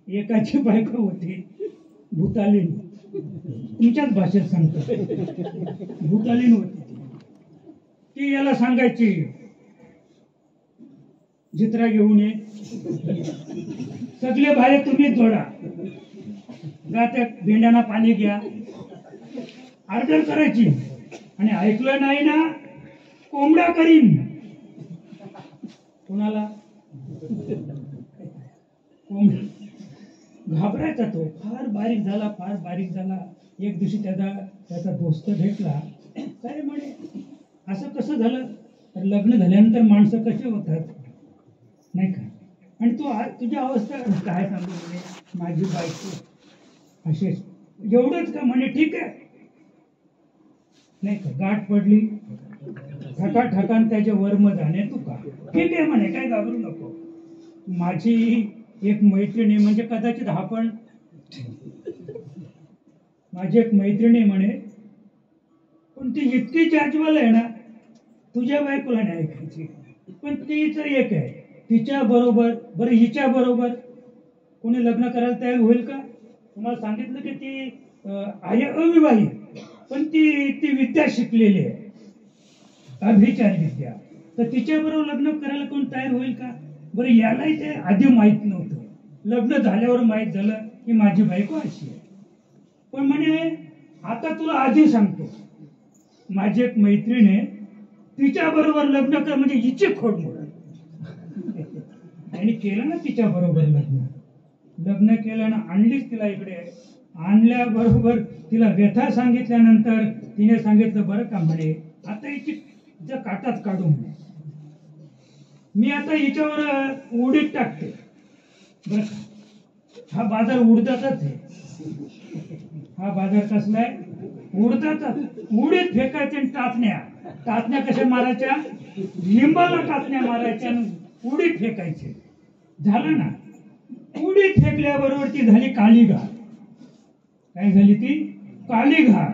एकाची बायको होती भूतालीन, तुमच्याच भाषेत सांगतो, भूतालीन होती ती. याला सांगायची जित्रा घेऊन ये, सगळे भारे तुम्ही जोडा, जा त्या भेंड्यांना पाणी घ्या, ऑर्डर करायची. आणि ऐकलं नाही ना, कोंबडा करीन. कोणाला? घाबरायचा तो. फार बारीक झाला. एक दिवशी त्याचा दोस्त भेटला. काय म्हणे, असं कसं झालं? तर लग्न झाल्यानंतर माणसं कसे होतात नाही का? आणि तू तुझी अवस्था काय सांगू म्हणे, माझी बायको असेच. एवढंच का म्हणे? ठीक आहे नाही का? गाठ पडली, ठकाठकान त्याच्या वर्म जाणे तू का? ठीक आहे म्हणे, काय घाबरू नको. माझी एक मैत्रिणी, म्हणजे कदाचित आपण, माझी एक मैत्रिणी म्हणे, पण ती इतकी जाजवाल आहे ना, तुझ्या बायकोला नाही ऐकायची, पण तिचं एक आहे, तिच्या बरोबर बरं हिच्या बरोबर कोणी लग्न करायला तयार होईल का? तुम्हाला सांगितलं की ती आहे अविवाहित, पण ती विद्या शिकलेली आहे, अभिचार विद्या. तर तिच्या बरोबर लग्न करायला कोण तयार होईल का? बरं यालाही ते आधी माहित नव्हतं, लग्न झाल्यावर माहित झालं की माझी बायको अशी आहे. पण म्हणे आता तुला आधी सांगतो, माझी एक मैत्रीण आहे, तिच्या बरोबर लग्न कर म्हणजे हिची खोड मोड. आणि केलं ना तिच्या बरोबर लग्न केलं ना, आणलीच तिला इकडे. आणल्याबरोबर तिला व्यथा सांगितल्यानंतर तिने सांगितलं, बरं का म्हणे, आता हिची काटात काढू म्हणे, मी आता हिच्यावर उडीत टाकते. बरं, हा बाजार उडदाचाच आहे. हा बाजार कसला आहे? उडदाचा. उडीत फेकायचे आणि टाचण्या कशा मारायच्या? लिंबाला टाचण्या मारायच्या आणि उडीत फेकायचे. झालं ना? उडीत फेकल्याबरोबर ती झाली काली घार. काय झाली ती? काली घार.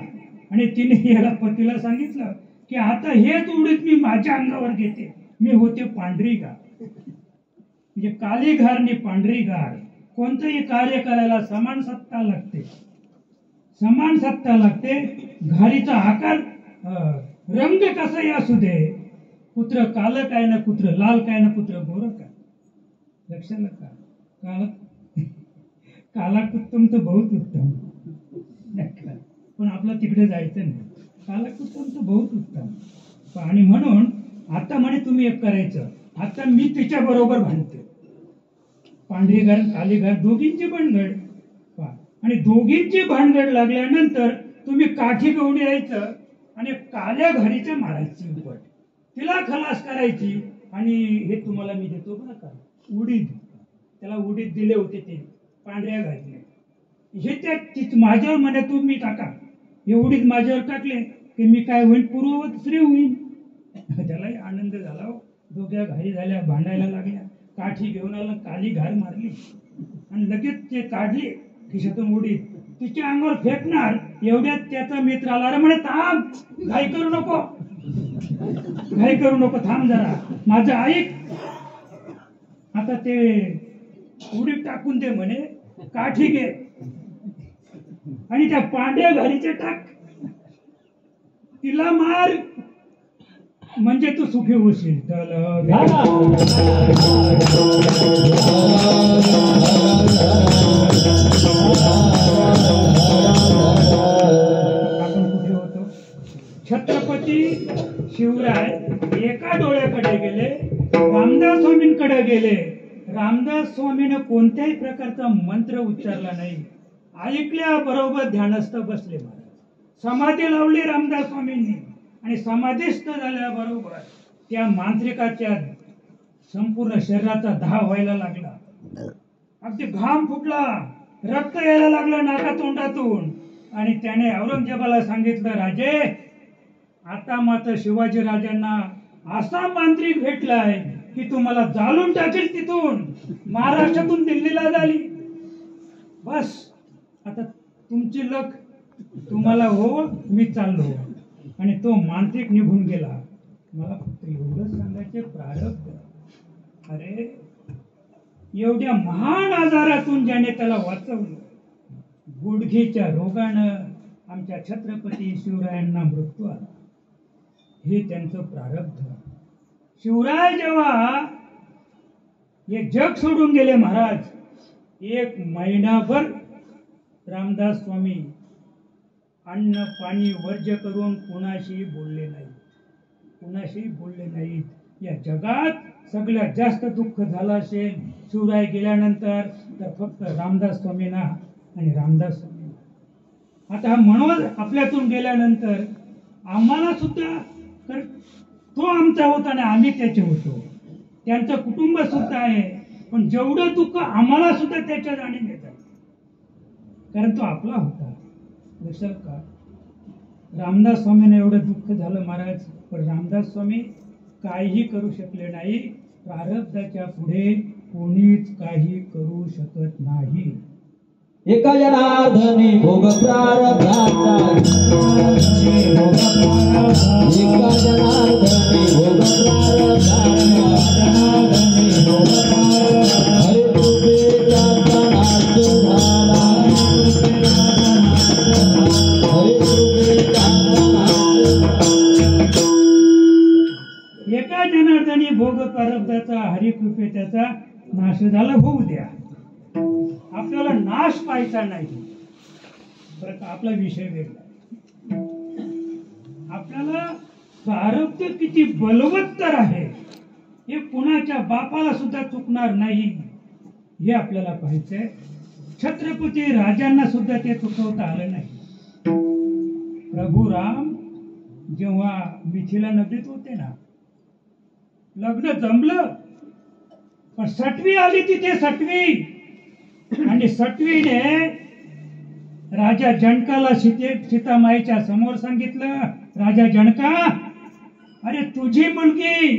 आणि तिने याला पतीला सांगितलं की आता हेच उडीत मी माझ्या अंगावर घेते, मी होते पांढरी घार. म्हणजे काली घार आणि पांढरी घार, कोणतंही कार्य करायला समान सत्ता लागते. समान सत्ता लागते. घारीचा आकार, रंग कसाही असू दे, कुत्र काल काय ना कुत्र लाल काय ना कुत्र गोर काय. लक्षात का? काला कुत्तम तर बहुत उत्तम, पण आपलं तिकडे जायचं नाही. काला कुत्तम तर बहुत उत्तम. आणि म्हणून आता म्हणे तुम्ही एक करायचं, आता मी तिच्या बरोबर भांडते. पांढरी घार काली घार दोघींची भानगड. आणि दोघींची भानगड लागल्यानंतर तुम्ही काठी घेऊन यायचं आणि काल्या घारीच्या मारायची उपट, तिला खलास करायची. आणि हे तुम्हाला मी देतो बरं का, उडीद. त्याला उडीद दिले होते ते पांढऱ्या घातले. हे त्या माझ्यावर म्हणे तुम्ही टाका, हे उडीद माझ्यावर टाकले की मी काय होईल? पूर्ववत श्री होईल. त्यालाही आनंद झाला. दोघ्या घारी झाल्या, भांडायला लागल्या. काठी घेऊन आला, काली घार मारली आणि लगेच ते काढले खिशातून उडीद, तिच्या अंगावर फेकणार. एवढ्यात त्याचा मित्र आला. अरे म्हणे थांब, घाई करू नको, थांब जरा, माझं ऐक. आता ते उडीद टाकून दे म्हणे, काठी घे आणि त्या पांढऱ्या घारीचे टाक, तिला मार. म्हणजे तू सुखी होशील. आपण कुठे होतो? छत्रपती शिवराय एका डोळ्याकडे गेले, रामदास स्वामींकडे गेले. रामदास स्वामीनं कोणत्याही प्रकारचा मंत्र उच्चारला नाही. ऐकल्याबरोबर ध्यानस्थ बसले महाराज. समाधी लावली रामदास स्वामींनी आणि समाधीस्थ झाल्याबरोबर त्या मांत्रिकाच्या संपूर्ण शरीराचा दाह व्हायला लागला. अगदी घाम फुटला, रक्त यायला लागलं नाकातोंडातून. आणि त्याने औरंगजेबाला सांगितलं, राजे आता मात्र शिवाजी राजांना असा मांत्रिक भेटलाय की तुम्हाला जाळून टाकेल, तिथून महाराष्ट्रातून दिल्लीला झाली. बस आता तुमची लक तुम्हाला हो, मी चाललो. आणि तो मांत्रिक निघून गेला. मला फक्त एवढंच सांगायचे, प्रारब्ध. अरे एवढ्या महान आजारातून ज्याने त्याला वाचवलं, गुडघेच्या रोगानं आमच्या छत्रपती शिवरायांना मृत्यू आला, हे त्यांचं प्रारब्ध. शिवराय जेव्हा हे जग सोडून गेले महाराज, 1 महिनाभर रामदास स्वामी अन्न पाणी वर्ज्य करून कुणाशी बोलले नाहीत. या जगात सगळ्यात जास्त दुःख झालं असेल शिवराय गेल्यानंतर तर फक्त रामदास स्वामींना आणि रामदास स्वामींना. आता हा मनोज आपल्यातून गेल्यानंतर आम्हाला सुद्धा, तर तो आमचा होता आणि आम्ही त्याचे होतो, त्यांचं कुटुंब सुद्धा आहे, पण जेवढं दुःख आम्हाला सुद्धा त्याच्या जाणीव येतात, कारण तो आपला होता. लक्षात का? रामदास स्वामींना एवढं दुःख झालं महाराज, पण रामदास स्वामी काहीही करू शकले नाही. प्रारब्धाच्या पुढे कोणीच काही करू शकत नाही. एका जनार्दनी भोग प्रारब्धाचा, एका जनार्दनी भोग प्रारब्धाचा, हरे कृपेचा नाश झाला, हरे कृपेचा एका जनार्दनी भोग प्रारब्धाचा, हरी कृपे त्याचा नाश झाला. होऊ द्या, आपल्याला नाश पाहायचा नाही. बरं का, आपला विषय वेगळा. आपल्याला प्रारब्ध किती बलवत्तर आहे हे कुणाच्या बापाला सुद्धा चुकणार नाही, हे आपल्याला पाहायचंय. छत्रपती राजांना सुद्धा ते चुकवता आलं नाही. प्रभू राम जेव्हा मिथिला नगरीत होते ना, लग्न जमलं, पण सटवी आली तिथे, सटवी. आणि सटवीने राजा जनकाला सीतामाईच्या समोर सांगितलं, राजा जनका, अरे तुझी मुलगी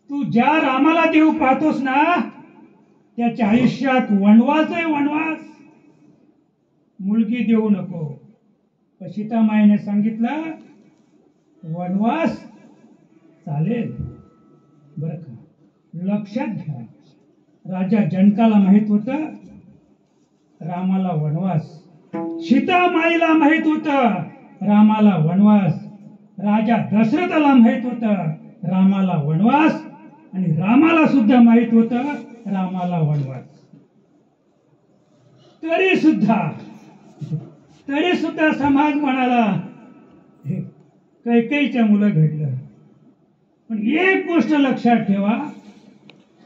तू ज्या रामाला देऊ पाहतोस ना, त्याच्या आयुष्यात वनवास आहे, वनवास. मुलगी देऊ नको. पण सीतामाईने सांगितलं, वनवास चालेल. बरं का, लक्षात घ्या, राजा जनकाला माहित होतं रामाला वनवास, सीतामाईला माहित होतं रामाला वनवास, राजा दशरथाला माहित होतं रामाला वनवास, आणि रामाला सुद्धा माहित होतं रामाला वनवास. तरी सुद्धा समाज म्हणाला कैकेयीच्या मुलं घडलं. पण एक गोष्ट लक्षात ठेवा,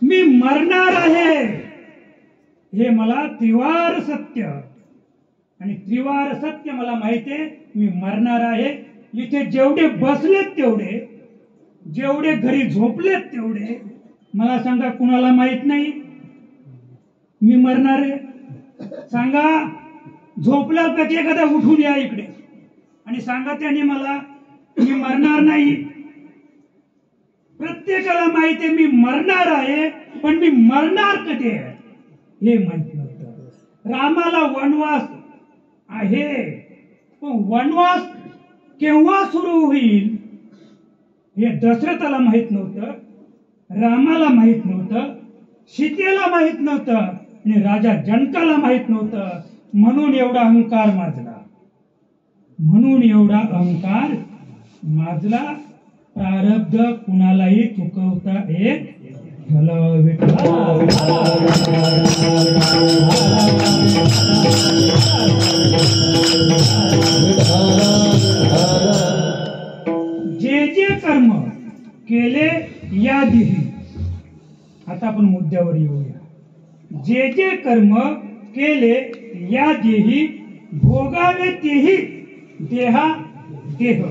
मी मरणार आहे हे मला त्रिवार सत्य, आणि त्रिवार सत्य मला माहिती आहे, मी मरणार आहे. इथे जेवढे बसलेत तेवढे, जेवढे घरी झोपलेत तेवढे, मला सांगा कुणाला माहित नाही मी मरणार आहे? सांगा, झोपल्यापैकी एखादा उठून या इकडे आणि सांगा त्यांनी मला मी मरणार नाही. प्रत्येकाला माहिती आहे मी मरणार आहे, पण मी मरणार कधी आहे हे माहित नव्हतं. रामाला वनवास आहे, पण वनवास केव्हा सुरू होईल हे दशरथाला माहित नव्हतं, रामाला माहित नव्हतं, सीतेला माहित नव्हतं, आणि राजा जनकाला माहित नव्हतं. म्हणून एवढा अहंकार माजला, प्रारब्ध कुणालाही चुकवता येत जे जे कर्म केले या देही, आता आपण मुद्द्यावर येऊया. जे जे कर्म केले या देही भोगावे तेही देहा देह.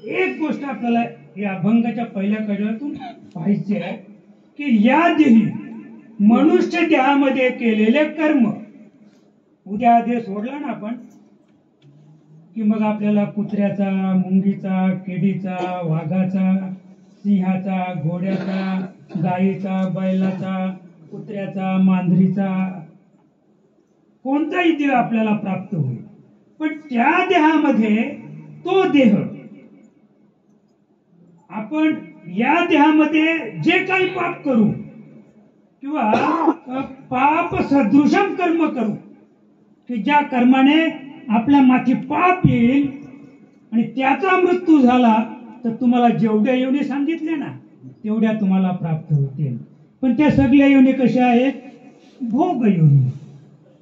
एक गोष्ट आपल्याला या अभंगाच्या पहिल्या कड्यातून पाहायची आहे की या देही मनुष्य देहामध्ये केलेले कर्म, उद्या देह सोडला ना आपण की मग आपल्याला कुत्र्याचा, मुंगीचा, केडीचा, वाघाचा, सिंहाचा, घोड्याचा, गाईचा, बैलाचा, कुत्र्याचा, मांजरीचा कोणताही देह आपल्याला प्राप्त होईल. पण त्या देहामध्ये तो देह आपण या देहामध्ये जे काही पाप करू किंवा पाप सदृशम कर्म करू की ज्या कर्माने आपल्या माथी पाप येईल आणि त्याचा मृत्यू झाला तर तुम्हाला जेवढ्या योनी सांगितले ना तेवढ्या तुम्हाला प्राप्त होतील. पण त्या सगळ्या योनी कशा आहेत? भोग योनी.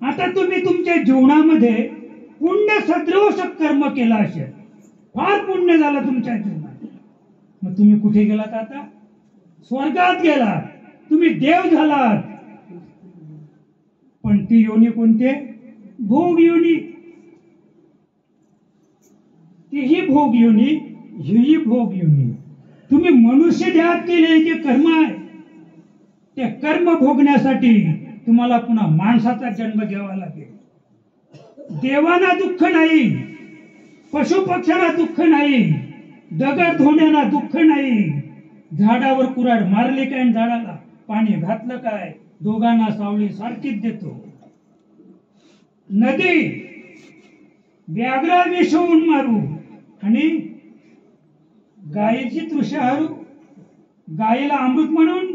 आता तुम्ही तुमच्या जीवनामध्ये पुण्य सदृश कर्म केला असेल, फार पुण्य झालं तुमच्या जीवनात, मग तुम्ही कुठे गेलात? आता स्वर्गात गेलात, तुम्ही देव झालात. पण ती योनी कोणते? भोग योनी. तीही भोग योनी, ही भोग योनी. तुम्ही मनुष्य देहात केले जे कर्म आहे ते कर्म भोगण्यासाठी तुम्हाला पुन्हा माणसाचा जन्म घ्यावा लागेल. देवांना दुःख नाही, पशु पक्ष्यांना दुःख नाही, दगड धोंड्यांना दुःख नाही. झाडावर कुऱ्हाड मारली काय, झाडाला पाणी घातलं काय, दोघांना सावली सारखीच देतो. नदी व्याघ्रा विषवून मारू आणि गायीची तृषा हरू, गायीला अमृत म्हणून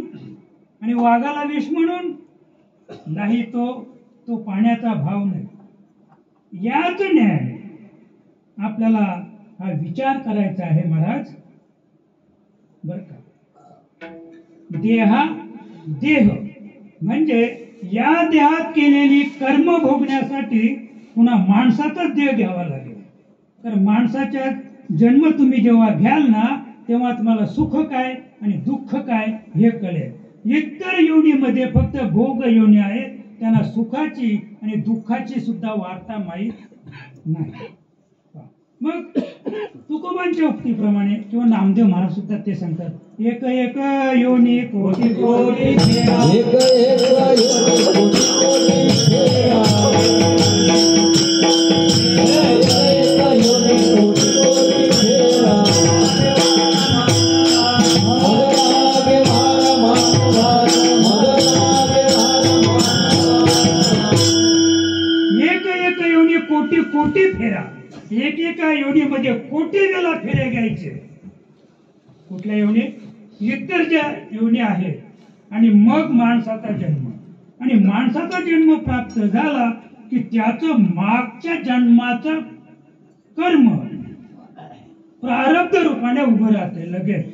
आणि वाघाला विष म्हणून नाही. तो पाण्याचा भाव नाही. याच न्याय आपल्याला हा विचार करायचा आहे महाराज. बर का, देहा देह म्हणजे या देहात केलेली कर्म भोगण्यासाठी पुन्हा माणसाचाच देह घ्यावा लागेल. तर माणसाच्या जन्म तुम्ही जेव्हा घ्याल ना तेव्हा तुम्हाला सुख काय आणि दुःख काय हे कळेल. इतर योनीमध्ये फक्त भोग योनी आहेत, त्यांना सुखाची आणि दुःखाची सुद्धा वार्ता माहीत नाही. मग तुकोबांच्या उक्तीप्रमाणे किंवा नामदेव महाराज सुद्धा ते सांगतात, एक एक योनी कोटी कोटी फेरा. एक एक योनी कोटी कोटी फेरा. एक एक योनी कोटी कोटी फेरा. मगरागे मारा मानवास, मगरागे मारा मानवास. एक एक योनी कोटी कोटी फेरा. एक एका योनीमध्ये कोटी वेळा फेरे घ्यायचे. कुठल्या योनी? इतर ज्या योनी आहेत आणि मग माणसाचा जन्म. आणि माणसाचा जन्म प्राप्त झाला की त्याचं मागच्या जन्माचं कर्म प्रारब्ध रूपाने उभं राहते लगेच.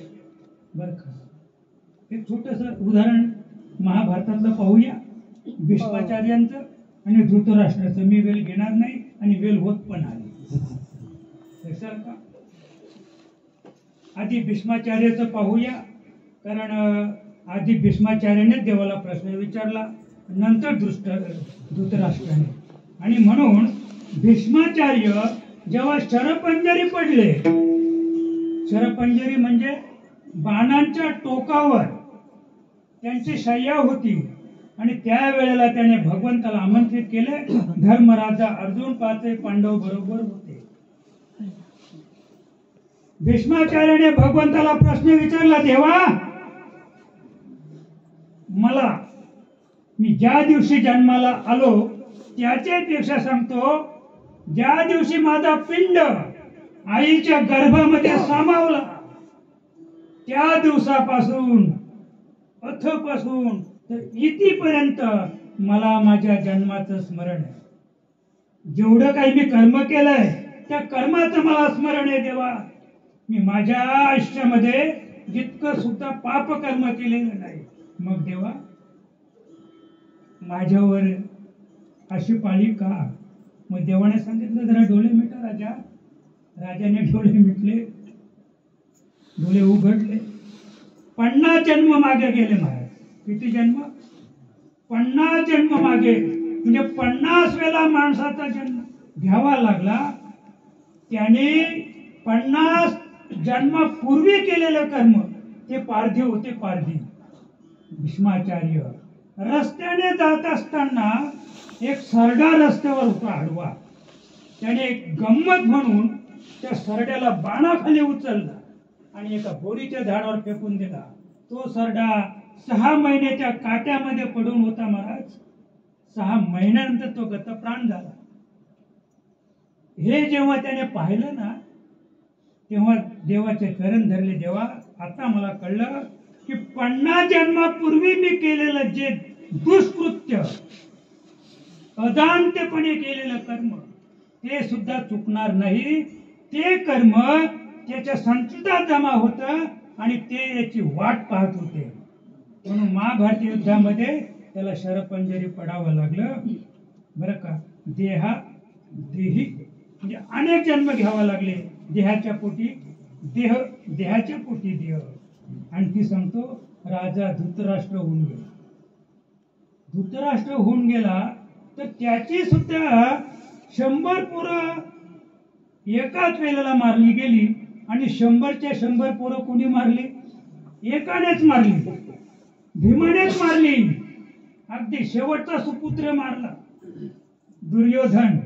बर का, एक छोटस उदाहरण महाभारतातलं पाहूया. भीष्माचार्यांचं आणि धृतराष्ट्राचं. मी वेळ घेणार नाही आणि वेळ होत पण आली. का आधी भीष्माचार्याचं पाहूया, कारण आधी भीष्माचार्याने देवाला प्रश्न विचारला, नंतर धृतराष्ट्राने. आणि म्हणून भीष्माचार्य जेव्हा शरपंजरी पडले, शरपंजरी म्हणजे बाणांच्या टोकावर त्यांची शय्या होती आणि त्यावेळेला त्याने भगवंताला आमंत्रित केले. धर्मराजा अर्जुन 5 पांडव बरोबर होते. भीष्माचार्याने भगवंताला प्रश्न विचारला, देवा मला मी ज्या दिवशी जन्माला आलो त्याच्यापेक्षा सांगतो, ज्या दिवशी माझा पिंड आईच्या गर्भामध्ये सामावला त्या दिवसापासून अथपासून तर इथपर्यंत मला माझ्या जन्माचं स्मरण आहे. जेवढं काही मी कर्म केलंय त्या कर्माचं मला स्मरण आहे देवा. मी माझ्या आयुष्यामध्ये जितकं सुद्धा पापकर्म केलेलं नाही. मग देवा माझ्यावर अशी पाळी का? मग देवाने सांगितलं जरा डोळे मिटा राजा. राजाने डोळे मिटले, डोळे उघडले. 50 जन्म मागे गेले महाराज. किती जन्म? 50 जन्म मागे. म्हणजे 50 वेळा माणसाचा जन्म घ्यावा लागला. त्याने 50 जन्मापूर्वी केलेलं कर्म ते पारधी होते. पारधी भीष्माचार्य रस्त्याने जात असताना एक सरडा रस्त्यावर होता आडवा. त्याने एक गंमत म्हणून त्या सरड्याला बाणाखाली उचलला आणि एका बोरीच्या झाडावर फेकून दिला. तो सरडा 6 महिन्याच्या काट्यामध्ये पडून होता महाराज. 6 महिन्यानंतर तो गतप्राण झाला. हे जेव्हा त्याने पाहिलं ना तेव्हा देवाचे चरण धरले. देवा आता मला कळलं की 50 जन्मापूर्वी मी केलेलं जे दुष्कृत्य अजाणतेपणे केलेलं कर्म ते सुद्धा चुकणार नाही. ते कर्म त्याच्या संचितात जमा होतं आणि ते याची वाट पाहत होते. म्हणून महाभारत युद्धामध्ये त्याला शरपंजरी पडावं लागलं बरं का. देही म्हणजे अनेक जन्म घ्यावा लागले. देहाच्या पोटी देह, देहाच्या पोटी देह. आणखी सांगतो राजा धृतराष्ट्र होऊन गेला. धृतराष्ट्र होऊन गेला तर त्याची सुद्धा 100 पोरं एकाच वेळेला मारली गेली. आणि 100च्या 100 पोरं कोणी मारली? एकानेच मारली. भीमानेच मारली. अगदी शेवटचा सुपुत्र मारला दुर्योधन.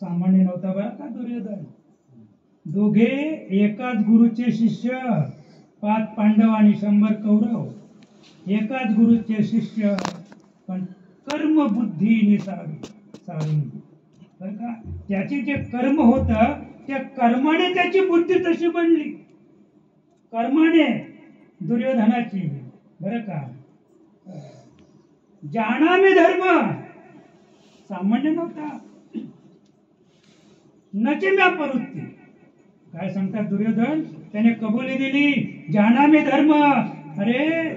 सामान्य नव्हता बरं का दुर्योधन. दोघे एकाच गुरुचे शिष्य. 5 पांडव आणि 100 कौरव. एकाच गुरुचे शिष्य पण कर्म बुद्धीने सारून बरं का. त्याचे जे कर्म होतं त्या कर्माने त्याची बुद्धी तशी बनली. कर्माने दुर्योधनाची बरं का. जानामी धर्म सामान्य नव्हता. नचिम्या प्रवृत्ती. काय सांगतात दुर्योधन? त्याने कबुली दिली जानामी धर्म. अरे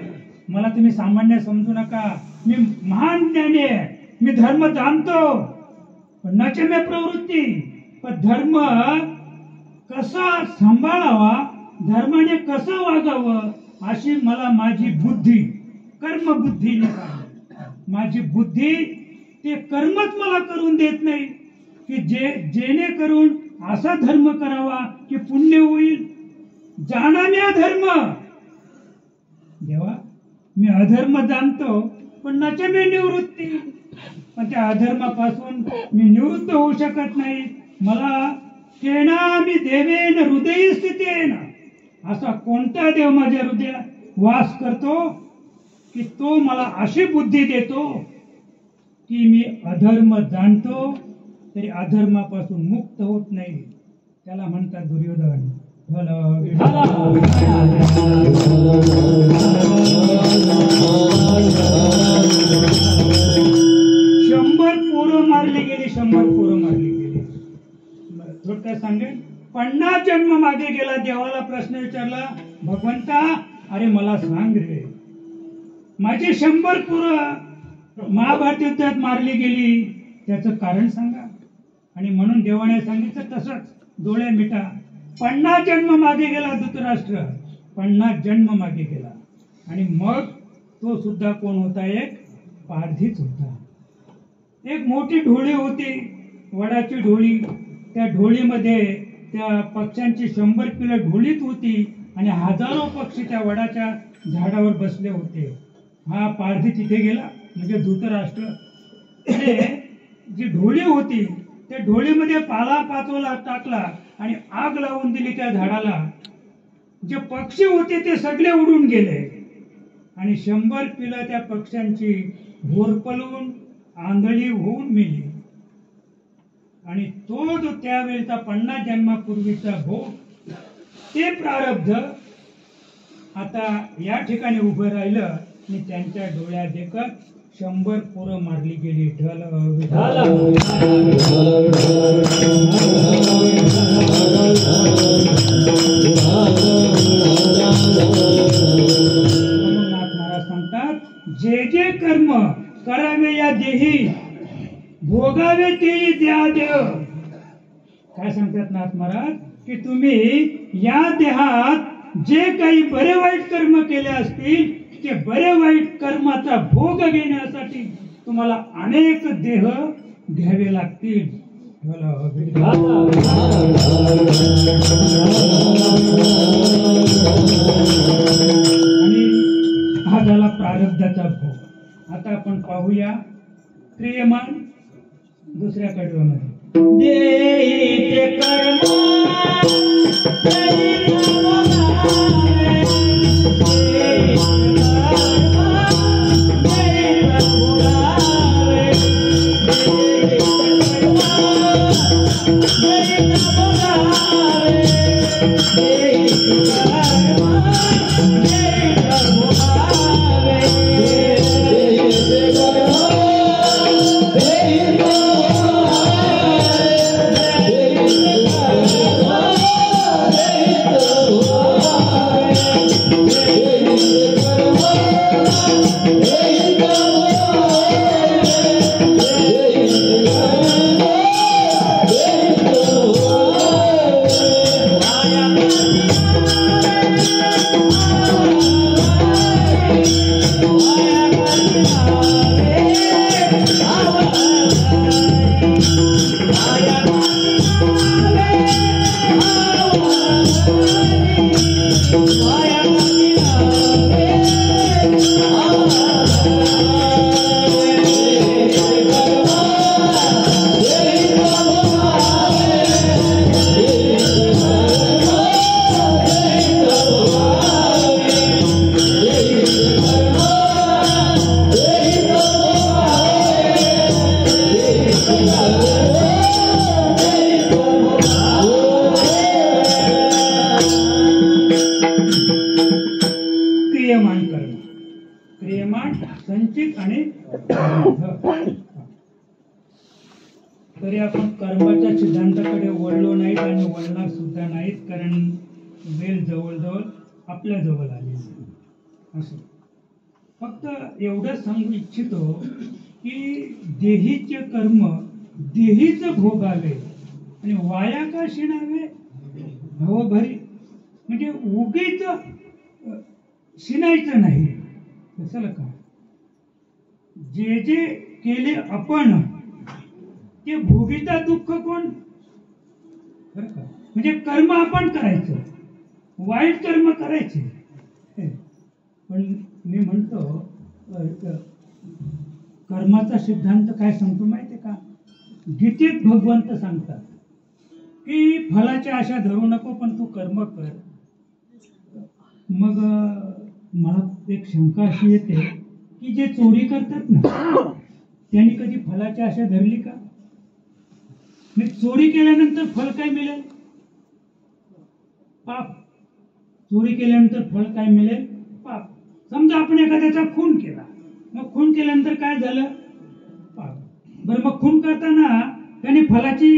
मला तुम्ही सामान्य समजू नका. मी महान ज्ञानी आहे. मी धर्म जाणतो. पण नचिम्या प्रवृत्ती. पण धर्म कसा सांभाळावा, धर्माने कसं वागावं अशी मला माझी बुद्धी कर्मबुद्धीने माझी बुद्धी ते कर्मच मला करून देत नाही की जेणेकरून असा धर्म करावा की पुण्य होईल. जाणाम्या धर्म. देवा मी अधर्म जाणतो पण नचिम्या निवृत्ती. पण त्या अधर्मापासून मी निवृत्त होऊ शकत नाही. मला केणामी देवेन हृदय स्थितेन. असा कोणता देव माझ्या हृदयात वास करतो की तो मला अशी बुद्धी देतो की मी अधर्म जाणतो तरी अधर्मापासून मुक्त होत नाही. त्याला म्हणतात दुर्योधन. शंभर पोरं मारली गेली. 100 पोरं मारली गेली. थोडक्यात सांगेन 50 जन्म मागे गेला. देवाला प्रश्न विचारला भगवंता अरे मला सांग रे माझी 100 पोरं महाभारत युद्धात मारली गेली त्याचं कारण सांगा. आणि म्हणून देवाने सांगितलं तसंच डोळे मिटा. 50 जन्म मागे गेला धृतराष्ट्र. 50 जन्म मागे गेला. आणि मग तो सुद्धा कोण होता? एक पारधीच होता. एक मोठी ढोळी होती वडाची ढोळी. त्या ढोळीमध्ये त्या पक्ष्यांची 100 पिलं ढोळीत होती आणि हजारो पक्षी त्या वडाच्या झाडावर बसले होते. हा पारधी तिथे गेला म्हणजे धृतराष्ट्र जी ढोळी होती त्या ढोळीमध्ये पाला पाचोला टाकला आणि आग लावून दिली त्या झाडाला. जे पक्षी होते ते सगळे उडून गेले आणि 100 पिलं त्या पक्ष्यांची होरपळून आंधळी होऊन मेली. आणि तो जो त्यावेळेचा 50 जन्मापूर्वीचा भोग ते प्रारब्ध आता या ठिकाणी उभं राहिलं आणि त्यांच्या डोळ्यात देखत 100 पोरं मारली गेली. ढल या देह, काय सांगतात नाथ महाराज की तुम्ही या देहात जे काही बरे वाईट कर्म केले असतील ते बरे वाईट कर्माचा भोग घेण्यासाठी तुम्हाला अनेक देह घ्यावे लागतील. आणि हा झाला प्रारब्धाचा भोग. आता आपण पाहूया क्रियमान दुसऱ्या कडव्यामध्ये. देईचे कर्म क्रियमान कर्म, क्रियमान संचित आणि तरी आपण कर्माच्या सिद्धांताकडे वळलो नाहीत आणि वळणार सुद्धा नाहीत, कारण वेळ जवळजवळ आपल्या जवळ आली. असं फक्त एवढंच सांगू इच्छितो की देहीचे कर्म देहीच भोगावे आणि वाया का शिणावे भवभरी, म्हणजे उगीच शिनायचं नाही. कशाला का जे जे केले आपण ते भोगीचा दुःख कोण, बरं का, म्हणजे कर्म आपण करायचं, वाईट कर्म करायचे. पण मी म्हणतो कर्माचा सिद्धांत काय सांगतो माहिती का, गीतेत भगवंत सांगतात की फलाच्या आशा धरू नको पण तू कर्म कर. मग मला एक शंका अशी येते की जे चोरी करतात ना त्यांनी कधी फलाची आशा धरली का? मी चोरी केल्यानंतर फल काय मिळेल? पाप. चोरी केल्यानंतर फल काय मिळेल? पाप. समजा आपण एखाद्याचा खून केला, मग खून केल्यानंतर काय झालं? पाप. बरं, मग खून करताना त्याने फलाची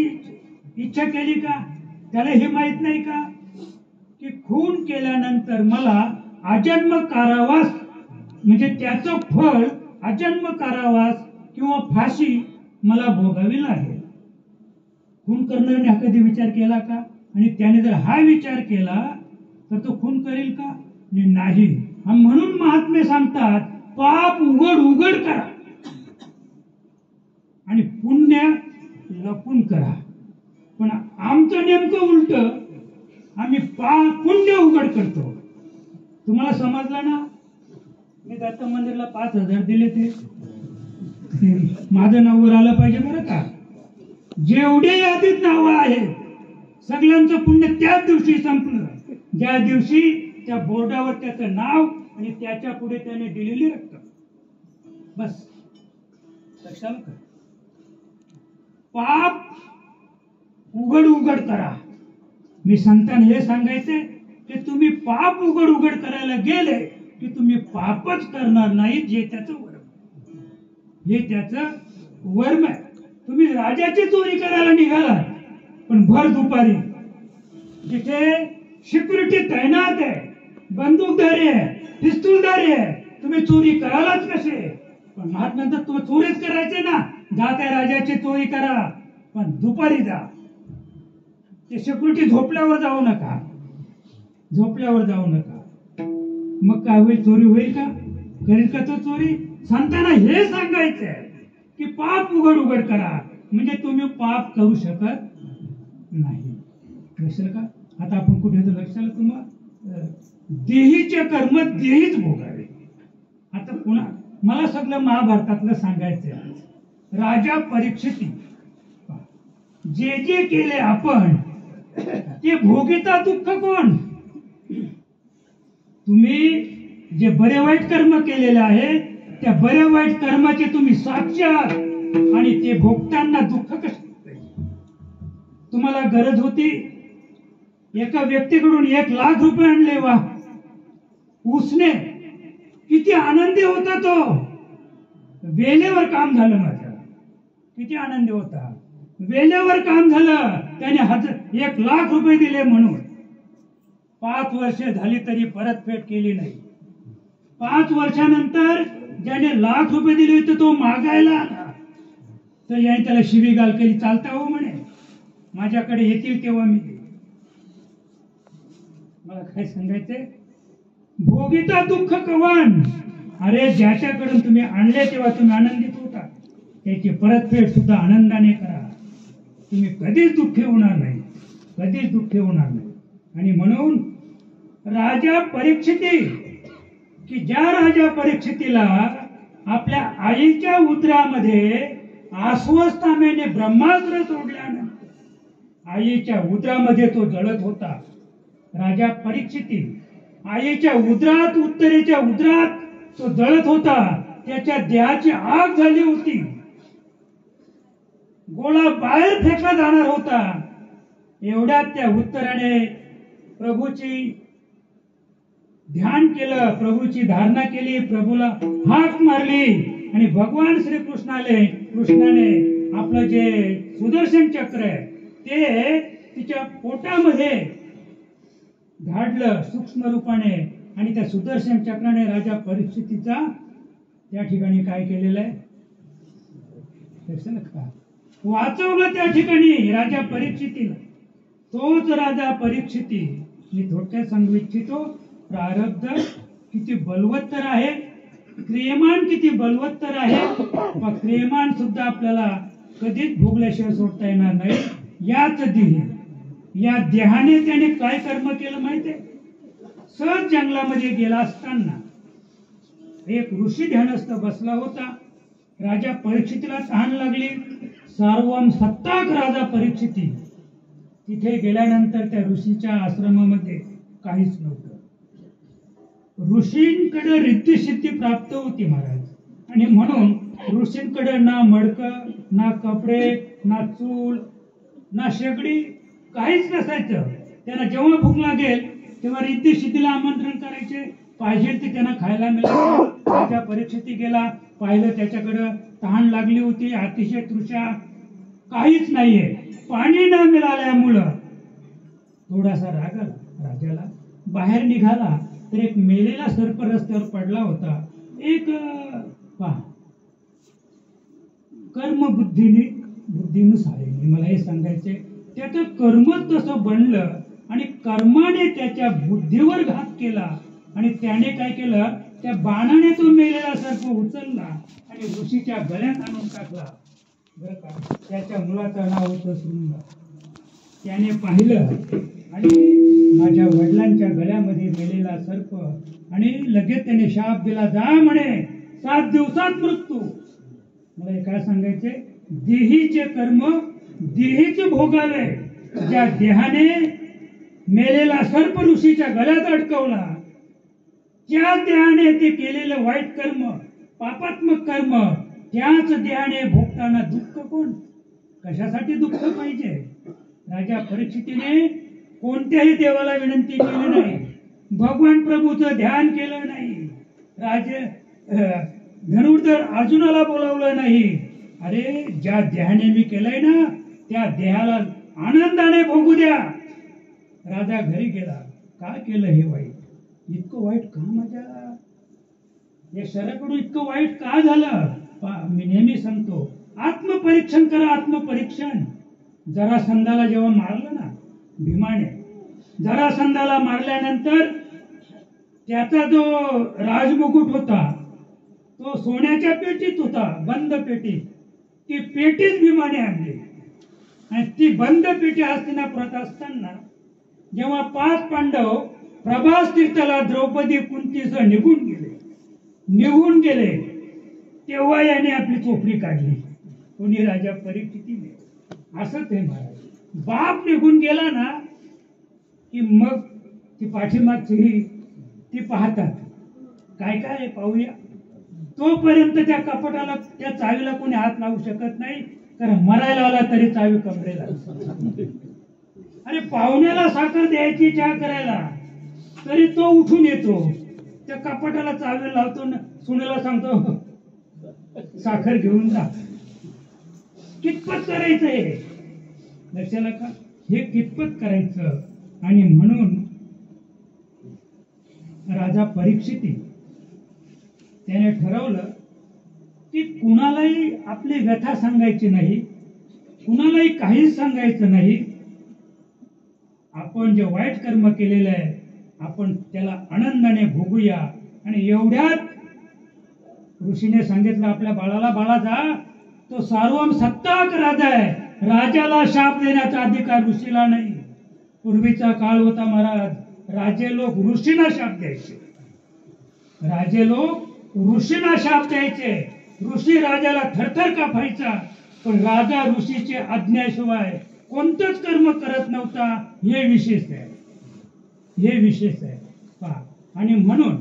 इच्छा केली का? त्याला हे माहित नाही का की खून केल्यानंतर मला अजन्म कारावास, म्हणजे त्याचं फळ अजन्म कारावास किंवा फाशी मला भोगावी लागेल. खून करणाऱ्याने हा कधी विचार केला का? आणि त्याने जर हा विचार केला तर तो खून करेल का? नाही. म्हणून महात्मे सांगतात पाप उघड उघड करा आणि पुण्य लपून करा. पण आमचं नेमकं उलट, आम्ही पुण्य उघड करतो. तुम्हाला समजलं ना? मी दत्त मंदिरला 5,000 दिले, ते माझं नाव वर आलं पाहिजे बरं का. जेवढे यादीत नाव आहेत सगळ्यांचं पुण्य त्याच दिवशी संपलं ज्या दिवशी त्या बोर्डावर त्याचं नाव आणि त्याच्या पुढे त्याने दिलेली रक्कम. बस लक्षात का? पाप उघड उघड करा. मी संतान हे सांगायचे की तुम्ही पाप उघड उघड करायला गेले की तुम्ही पापच करणार नाहीत. हे त्याचं वर्म, हे त्याचं वर्म आहे. तुम्ही राजाची चोरी करायला निघाला पण भर दुपारी जिथे सिक्युरिटी तैनात आहे, बंदूकधारी आहे, पिस्तूलधारी आहे, तुम्ही चोरी करायलाच कसे? पण महात्म्यांतर तुम्ही चोरीच करायचे ना. जा त्या राजाची चोरी करा. पण दुपारी जा. ते सिक्युरिटी झोपल्यावर जाऊ नका, झोपल्यावर जाऊ नका. मग काय होईल? चोरी होईल का? करेल का तो चोरी? संतांना हे सांगायचंय की पाप उघड उघड करा, म्हणजे तुम्ही पाप करू शकत नाही. लक्षात का? आता आपण कुठे होतो लक्षात तुम्हाला? देहीचे कर्म देहीच भोगावे. आता पुन्हा मला सगळं महाभारतातलं सांगायचंय. राजा परीक्षिती जे जे केले आपण ते भोगिता दुःख कोण? तुम्ही जे बरे वाईट कर्म केलेले आहे त्या बरे वाईट कर्माचे तुम्ही साक्षी आहात, आणि ते भोगताना दुःख कसं? तुम्हाला गरज होती एका व्यक्तीकडून 1,00,000 आणले, वा उसने किती आनंदी होता तो. वेळेवर काम झालं माझं, किती आनंदी होता. वेळेवर काम झालं, त्याने 1,00,000 दिले म्हणून 5 वर्ष झाली तरी परतफेड केली नाही. 5 वर्षानंतर ज्याने ₹1,00,000 दिले होते तो मागायला आला, तर याने त्याला शिवीगाळ केली. चालता हो म्हणे, माझ्याकडे येतील तेव्हा मी देईन. मला काय सांगायचंय? भोगिता दुःख कवन. अरे ज्याच्याकडून तुम्ही आणले तेव्हा तुम्ही आनंदित होता, त्याची परतफेड सुद्धा आनंदाने करा. तुम्ही कधीच दुःखी होणार नाही, कधीच दुःखी होणार नाही. आणि म्हणून राजा परीक्षिती, की ज्या राजा परीक्षितीला आपल्या आईच्या उदरामध्ये आश्वस्तामेने ब्रह्मास्त्र सोडल्यानंतर आईच्या उदरामध्ये तो जळत होता. राजा परीक्षिती आईच्या उदरात, उत्तरेच्या उदरात तो जळत होता. त्याच्या देहाची आग झाली होती, गोळा बाहेर फेकला जाणार होता. एवढ्यात त्या उत्तराने प्रभूची ध्यान केलं, प्रभूची धारणा केली, प्रभूला हाक मारली, आणि भगवान कृष्णाने आपलं जे सुदर्शन चक्र आहे ते तिच्या पोटामध्ये धाडलं सूक्ष्म रूपाने, आणि त्या सुदर्शन चक्राने राजा परीक्षितीचा त्या ठिकाणी काय केलेलं आहे? वाचवलं त्या ठिकाणी राजा परीक्षितीला. तोच राजा परीक्षिती मी थोडक्यात सांगू इच्छितो. प्रारब्ध किती बलवत्तर आहे, क्रियमान किती बलवत्तर आहे, पण क्रियमान सुद्धा आपल्याला कधीच भोगल्याशिवाय सोडता येणार नाही. याच देही, या देहाने त्याने काय कर्म केलं माहितीये? सहज जंगलामध्ये गेला असताना एक ऋषी ध्यानस्थ बसला होता. राजा परीक्षितीला तहान लागली. सार्वम सत्ताक राजा परीक्षिती तिथे गेल्यानंतर त्या ऋषीच्या आश्रमामध्ये काहीच नव्हतं. ऋषींकडे रिद्धी प्राप्त होती महाराज, आणि म्हणून ऋषींकडे ना मडकं, ना कपडे, ना चूल, ना शेगडी, काहीच नसायचं. त्यांना जेव्हा भूक लागेल तेव्हा रिद्धी सिद्धीला आमंत्रण करायचे, पाहिजे ते त्यांना खायला मिळालं. त्याच्या परीक्षिती गेला, पाहिलं त्याच्याकडं तहान लागली होती, अतिशय तृषा, काहीच नाहीये. पाणी न मिळाल्यामुळं थोडासा राग आला राजाला. बाहेर निघाला तर एक मेलेला सर्प रस्त्यावर पडला होता. एक बुद्धीनुसार मला हे सांगायचे, त्याचं कर्मच तसं बनलं, आणि कर्माने त्याच्या बुद्धीवर घात केला, आणि त्याने काय केलं? त्या बाणाने तो मेलेला सर्प उचलला आणि ऋषीच्या गळ्यात आणून टाकला. बरं का? त्याच्या मुलाचं नाव होतं शृंग. त्याने पाहिलं आणि माझ्या वडिलांच्या गळ्यामध्ये मेलेला सर्प, आणि लगेच त्याने शाप दिला, जा म्हणे 7 दिवसात मृत्यू. मला हे काय सांगायचे? देहीचे कर्म देहीच भोगावे. ज्या देहाने मेलेला सर्प ऋषीच्या गळ्यात अडकवला, त्या देहाने ते केलेलं वाईट कर्म, पापात्मक कर्म, त्याच देहाने भोगताना दुःख कोण? कशासाठी दुःख पाहिजे? राजा परीक्षितीने कोणत्याही देवाला विनंती केली नाही, भगवान प्रभूचं ध्यान केलं नाही, धनुर्धर अर्जुनाला बोलावलं नाही. अरे ज्या देहाने मी केलंय ना त्या देहाला आनंदाने भोगू द्या. राजा घरी गेला. का केलं हे वाईट? इतकं वाईट का माझ्या या शरीराकडून इतकं वाईट का झालं? मी नेहमी सांगतो, आत्मपरीक्षण करा, आत्मपरीक्षण. जरासंधाला जेव्हा मारलं ना भीमाने, जरासंधाला मारल्यानंतर त्याचा जो राजमुकुट होता तो सोन्याच्या पेटीत होता, बंद पेटीत. ती पेटीच भीमाने आणली आणि ती बंद पेटी हस्तिनापुरात असताना जेव्हा 5 पांडव प्रभास तीर्थाला द्रौपदी कुंतीसह निघून गेले तेव्हा याने आपली चोपडी काढली. कोणी राजा परीक्षितीने. असंच आहे महाराज, बाप निघून गेला ना की मग ती पाठीमागची ती पाहतात. काय काय आहे पाहूया. तोपर्यंत त्या कपाटाला, त्या चावीला कोणी हात लावू शकत नाही, कारण मरायला आला तरी चावी कमरेला. अरे पाहुण्याला साखर द्यायची चहा करायला तरी तो उठून येतो, त्या कपाटाला चावी लावतो, सुनेला सांगतो साखर घेऊन जा. कितपत करायचंय लक्षाला का, हे कितपत करायचं. आणि म्हणून राजा परीक्षिती त्याने ठरवलं की कुणालाही आपली व्यथा सांगायची नाही, कुणालाही काहीच सांगायचं नाही. आपण जे वाईट कर्म केलेलं आहे आपण त्याला आनंदाने भोगूया. आणि एवढ्यात ऋषीने सांगितलं आपल्या बाळाला, बाळा जा, तो सार्वम सत्ताक राजा आहे, राजाला शाप देण्याचा अधिकार ऋषीला नाही. पूर्वीचा काळ होता महाराज, राजे लोक ऋषींना शाप द्यायचे, राजे लोक ऋषींना शाप द्यायचे. ऋषी राजाला थरथर कापायचा, पण राजा ऋषीचे आज्ञेशिवाय कोणतंच कर्म करत नव्हता. हे विशेष आहे, हे विशेष आहे पहा. आणि म्हणून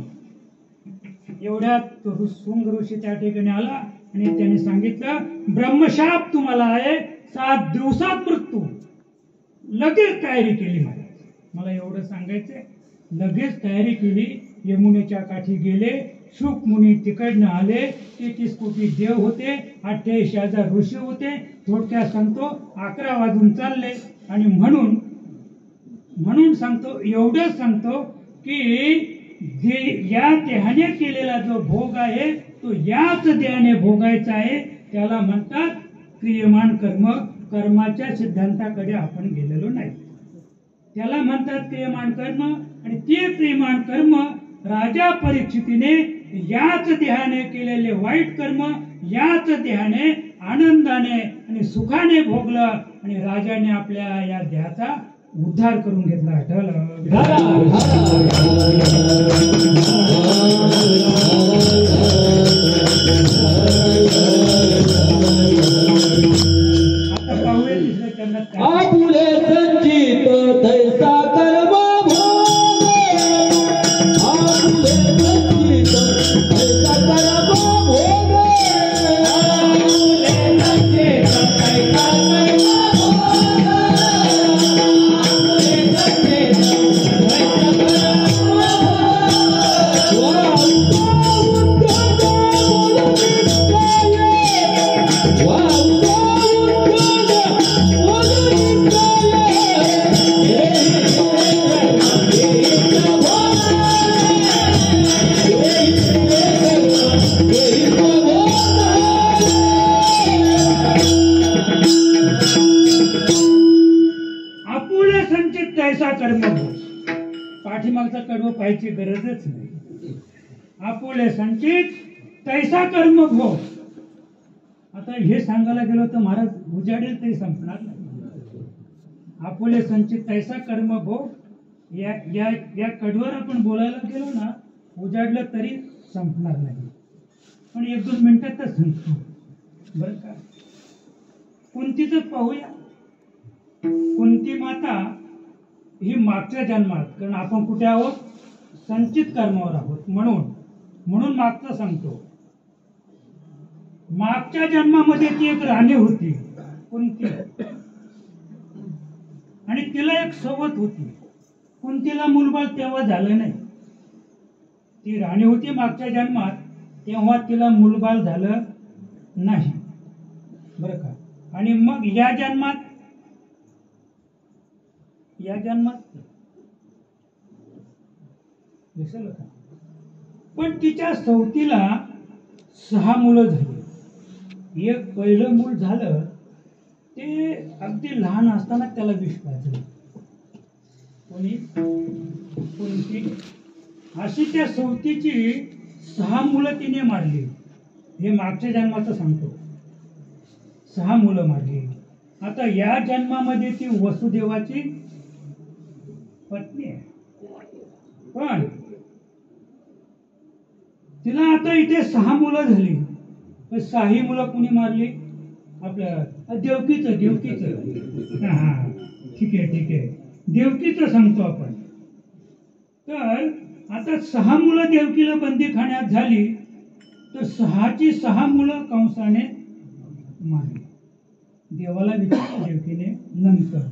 एवढ्यात तो शुंग ऋषी त्या ठिकाणी आला आणि त्याने सांगितलं ब्रह्मशाप तुम्हाला आहे, 7 दिवसात मृत्यू. लगेच तयारी केली महाराज, मला एवढं सांगायचंय. लगेच तयारी केली, यमुनेच्या काठी गेले. शुक मुनी तिकडनं आले. 33 कोटी देव होते, 88,000 ऋषी होते. थोडक्यात सांगतो 11 वाजून चालले. आणि म्हणून सांगतो, एवढंच सांगतो की या देहाने केलेला जो भोग आहे तो याच देहाने भोगायचा आहे. त्याला म्हणतात क्रियमान कर्म. कर्माच्या सिद्धांताकडे आपण गेलेलो नाही, त्याला म्हणतात क्रियमान कर्म. आणि ते क्रियमान कर्म राजा परीक्षितीने याच देहाने केलेले वाईट कर्म याच देहाने आनंदाने आणि सुखाने भोगलं आणि राजाने आपल्या या देहाचा उद्धार करून घेतला. आता पाहूया तिसऱ्या चरणात काय. आपुले संचित तैसा कर्म भोग, आपुले संचित तैसा कर्म भोग, आपुले संचित तैसा कर्म भोग, आपुले संचित तैसा कर्म आपुले संचित तैसा कर्म भोग. पाठीमागचा कडवं पाहायची गरजच नाही. आपुले संचित तैसा कर्म भोग. आता हे सांगायला गेलो तर महाराज उजाडेल तरी संपणार नाही. आपुले संचित तैसा कर्म भोग या या या कडवर आपण बोलायला गेलो ना उजाडलं तरी संपणार नाही. पण 1-2 मिनिटातच संपतो बरं का. कुंतीच पाहूया. कुंती माता ही मागच्या जन्मात, कारण आपण कुठे आहोत संचित कर्मावर आहोत, म्हणून मागचं सांगतो. मागच्या जन्मामध्ये ती एक राणी होती कुंती, आणि तिला एक सवत होती. कुंतीला मुलबाळ तेव्हा झालं नाही. ती राणी होती मागच्या जन्मात, तेव्हा तिला मुलबाळ झालं नाही बरं का. आणि मग या जन्मात दिसेल का, पण तिच्या सवतीला 6 मुलं झाली. एक पहिलं मूल झालं ते अगदी लहान असताना त्याला विष पाजलं. कोणी अशी त्या सवतीची 6 मुलं तिने मारली. हे मागच्या जन्माचं सांगतो. 6 मुलं मारली. आता या जन्मामध्ये ती वसुदेवाची पत्नी आहे. पण तिला आता इथे 6 मुलं झाली. 6 मुलं कुणी मारली? आपल्या देवकीचं. हा ठीक आहे देवकीचं सांगतो आपण. तर आता 6 मुलं देवकीला बंदीखान्यात झाली. तर 6ची 6 मुलं कंसाने मारली. देवाला विचारलं देवकीने नंतर.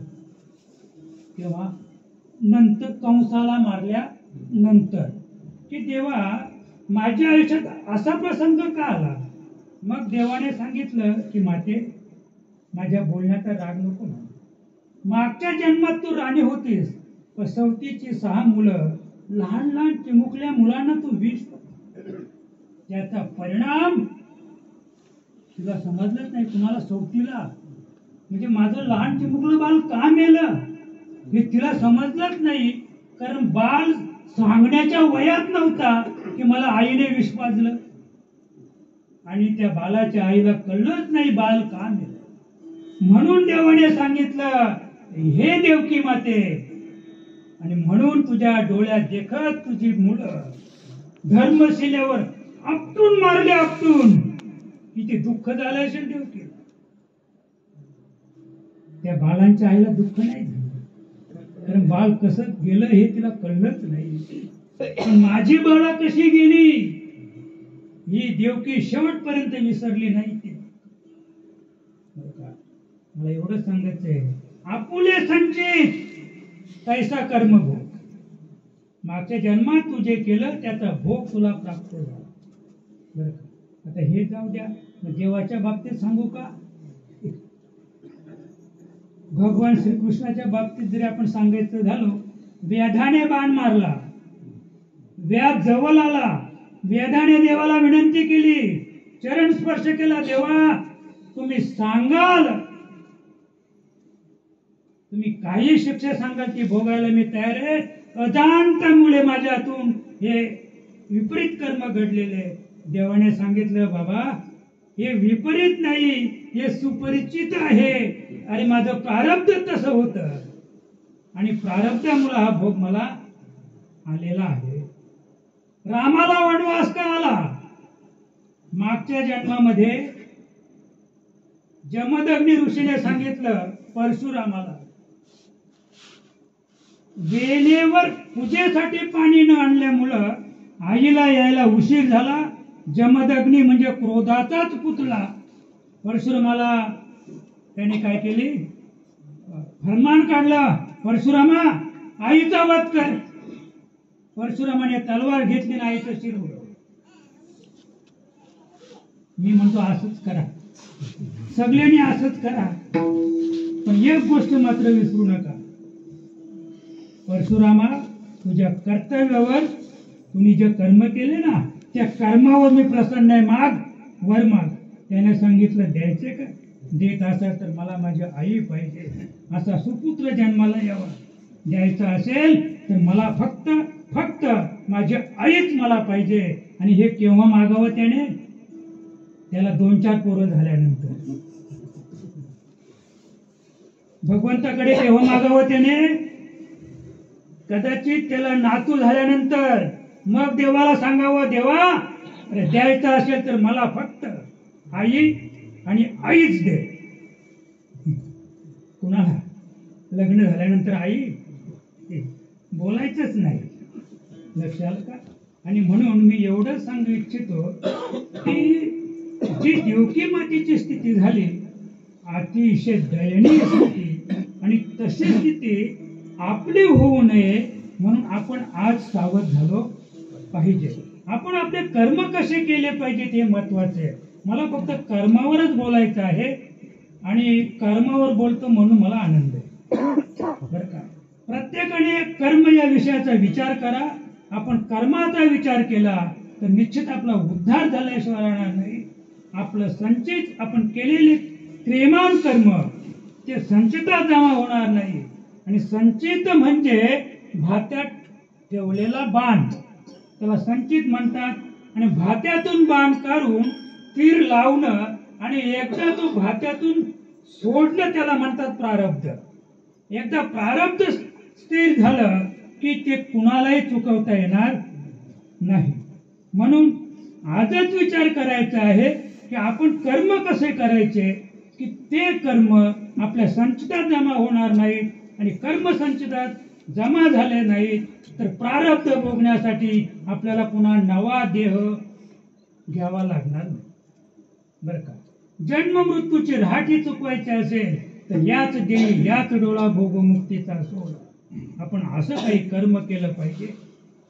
तेव्हा नंतर कंसाला मारल्या नंतर की देवा माझ्या आयुष्यात असा प्रसंग का आला? मग देवाने सांगितलं की माते माझ्या बोलण्याचा राग नको ना. मागच्या जन्मात तू राणी होतीस. पण सवतीची 6 मुलं लहान लहान चिमुकल्या मुलांना तू विष. त्याचा परिणाम तुला समजलंच नाही. कुणाला सवतीला म्हणजे माझं लहान चिमुकलं बाल का मेलं हे तिला समजलंच नाही. कारण बाल सांगण्याच्या वयात नव्हता की मला आईने विष पाजलं. आणि त्या बालाच्या आईला कळलंच नाही बाल का मेलं. म्हणून देवाने सांगितलं हे देवकी माते, आणि म्हणून तुझ्या डोळ्यात देखत तुझी मुलं धर्मशिलेवर आपटून मारले. आपटून किती दुःख झालं असेल देवकी. त्या बालांच्या आईला दुःख नाही झालं कारण बाल कसं गेलं हे तिला कळलंच नाही. पण माझी बाळा कशी गेली ही देवकी शेवटपर्यंत विसरली नाही. ती मला एवढं सांगायचंय आपुले संचित तैसा कर्म भोग. मागच्या जन्मात तू जे केलं त्याचा भोग तुला प्राप्त झाला. बरं का? आता हे जाऊ द्या. देवाच्या बाबतीत सांगू का? भगवान श्रीकृष्णाच्या बाबतीत जरी आपण सांगायचं झालो, व्याधाने बाण मारला. व्याध जवळ आला. व्याधाने देवाला विनंती केली, चरण स्पर्श केला. देवा तुम्ही सांगाल, तुम्ही काही शिक्षा सांगाल ती भोगायला मी तयार आहे. अजाणतामुळे माझ्यातून हे विपरीत कर्म घडलेले. देवाने सांगितलं बाबा हे विपरीत नाही, हे सुपरिचित आहे. आणि माझं प्रारब्ध तसं होतं आणि प्रारब्धामुळे हा भोग मला आलेला आहे. रामाला वनवास का आला? मागच्या जन्मामध्ये जमदग्नी ऋषीने सांगितलं परशुरामाला वेळेवर पूजेसाठी पाणी न आणल्यामुळं आईला यायला उशीर झाला. जमदग्नी म्हणजे क्रोधाचाच पुतळा परशुरामाला त्याने काय केली? फरमान काढला, परशुरामा आईचा वध कर. परशुरामाने तलवार घेतली आणि आईचं शिर उडवलं. मी म्हणतो असंच करा, सगळ्यांनी असंच करा. पण एक गोष्ट मात्र विसरू नका, परशुरामा तुझ्या कर्तव्यावर तुम्ही जे कर्म केले ना त्या कर्मावर मी प्रसन्न आहे. माग वर माग. त्याने सांगितलं द्यायचे का? देत असेल तर मला माझी आई पाहिजे. असा सुपुत्र जन्माला यावा. द्यायचा असेल तर मला फक्त माझी आईच मला पाहिजे. आणि हे केव्हा मागावं त्याने? त्याला 2-4 पोरं झाल्यानंतर. भगवंताकडे केव्हा मागावं त्याने? कदाचित त्याला नातू झाल्यानंतर. मग देवाला सांगावं देवा अरे द्यायचं असेल तर मला फक्त आई आणि आईच दे. कुणाला लग्न झाल्यानंतर आई बोलायचंच नाही. लक्षात का? आणि म्हणून मी एवढं सांगू इच्छितो की जी देवकी मातेची स्थिती झाली अतिशय दयनीय स्थिती, आणि तशी स्थिती आपली होऊ नये म्हणून आपण आज सावध झालो पाहिजे. आपण आपले कर्म कसे केले पाहिजेत हे महत्वाचे आहे. मला फक्त कर्मावरच बोलायचं आहे आणि कर्मावर बोलतो म्हणून मला आनंद आहे. बरं का? प्रत्येकाने कर्म या विषयाचा विचार करा. आपण कर्माचा विचार केला तर निश्चित आपला उद्धार झाल्याशिवाय राहणार नाही. आपलं संचित आपण केलेले क्रियमान कर्म ते संचितात जमा होणार नाही. आणि संचित म्हणजे भात्यात ठेवलेला बाण, त्याला संचित म्हणतात. आणि भात्यातून बाण काढून तीर लावणं आणि एकदा तो भात्यातून सोडणं त्याला म्हणतात प्रारब्ध. एकदा प्रारब्ध स्थिर झालं की ते कुणालाही चुकवता येणार नाही. म्हणून आजच विचार करायचा आहे की आपण कर्म कसे करायचे की ते कर्म आपल्या संचितात जमा होणार नाहीत. आणि कर्म संचितात जमा झाले नाहीत तर प्रारब्ध भोगण्यासाठी आपल्याला पुन्हा नवा देह घ्यावा लागणार नाही. बरं का, जन्म मृत्यूची राठी चुकवायची असेल तर याच देही याच डोळा भोगमुक्तीचा सोड आपण असं काही कर्म केलं पाहिजे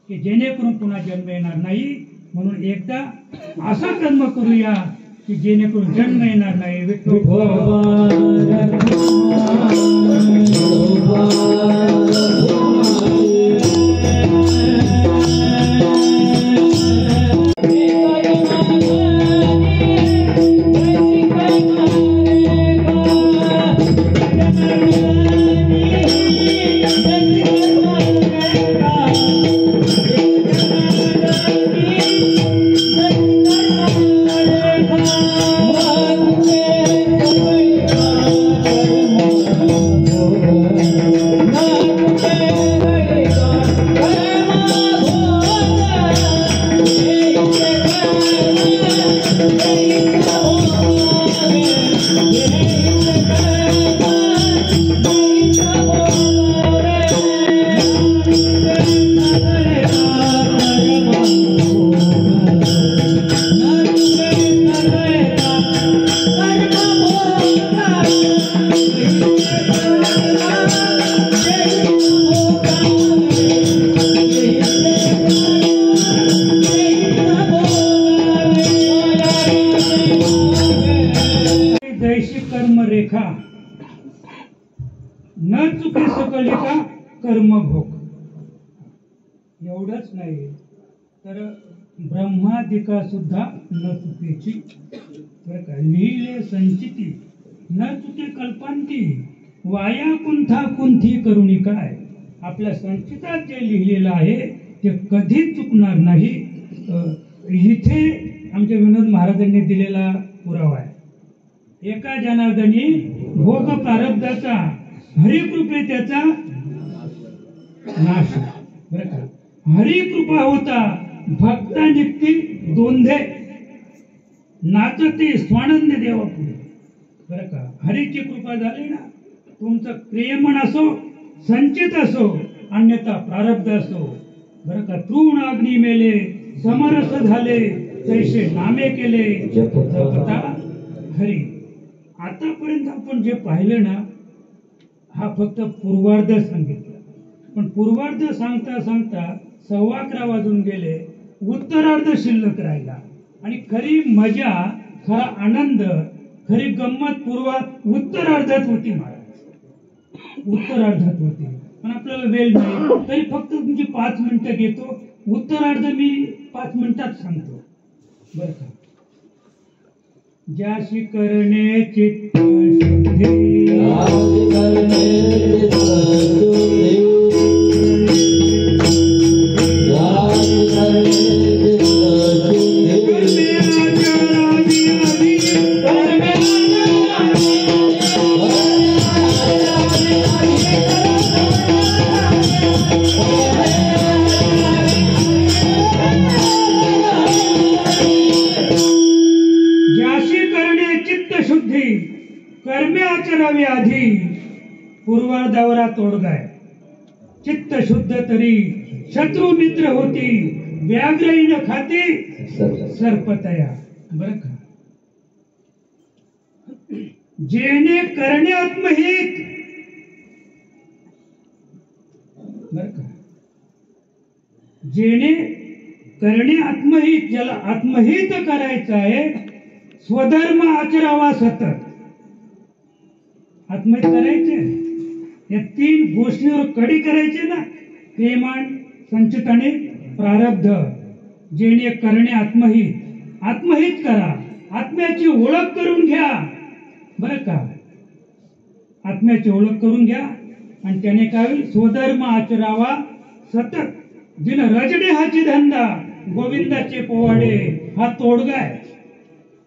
की जेणेकरून पुन्हा जन्म येणार नाही. म्हणून एकदा असं कर्म करूया की जेणेकरून जन्म येणार नाही. कर्मरेखा न चुके सकलिका कर्मभोग. एवढंच नाही तर ब्रह्मादिका सुद्धा न चुकेची. बरं का, लिहिले संचिती न चुके कल्पांती वाया कुंथा कुंथी करुणी काय. आपल्या संचितात जे लिहिलेलं आहे ते कधीच चुकणार नाही. इथे आमच्या विनोद महाराजांनी दिलेला पुरावा आहे. एका जनार्दनी भोग प्रारब्धाचा हरिकृपे त्याचा नाश. बरं का, हरिकृपा होता भक्ता निघती दोंधे नाचते स्वानंद देवा पुढे. बरं का, हरीची कृपा झाली ना, तुमचं प्रेमन असो संचित असो अन्यथा प्रारब्ध असो. बरं का, तृण अग्नी मेले समरस झाले तैसे नामे केले जपता हरी. आतापर्यंत आपण जे पाहिलं ना हा फक्त पूर्वार्ध सांगितलं. पण पूर्वार्ध सांगता सांगता 11:15 वाजून गेले. उत्तरार्ध शिल्लक राहिला. आणि खरी मजा खरा आनंद खरी गंमत उत्तरार्धात होती महाराज. उत्तरार्धात होती. पण आपल्याला वेळ नाही तरी फक्त तुमची 5 मिनिटं घेतो. उत्तरार्ध मी 5 मिनिटात सांगतो. बरं का, ज्याशी करणे चित्त शुद्धी कर्मे आचरावी आधी पूर्वार्धावरा तोडगाय. चित्त शुद्ध तरी शत्रू मित्र होती व्याघ्रही न खाती सर्पतया. बरं का, जेणे करणे आत्महित. बरं का, जेणे करणे आत्महित, ज्याला आत्महित करायचं आहे स्वधर्म आचरावा सतत. आत्महित करायचे या 3 गोष्टीवर कडी करायचे ना, प्रेमाण संचित आणि प्रारब्ध. जेणे करणे आत्महित, आत्महित करा, आत्म्याची ओळख करून घ्या. बरं का, आत्म्याची ओळख करून घ्या आणि त्याने काय होईल, स्वधर्म आचरावा सतत दिन रजडे हाची धंदा गोविंदाचे पोवाडे. हा तोडगा आहे.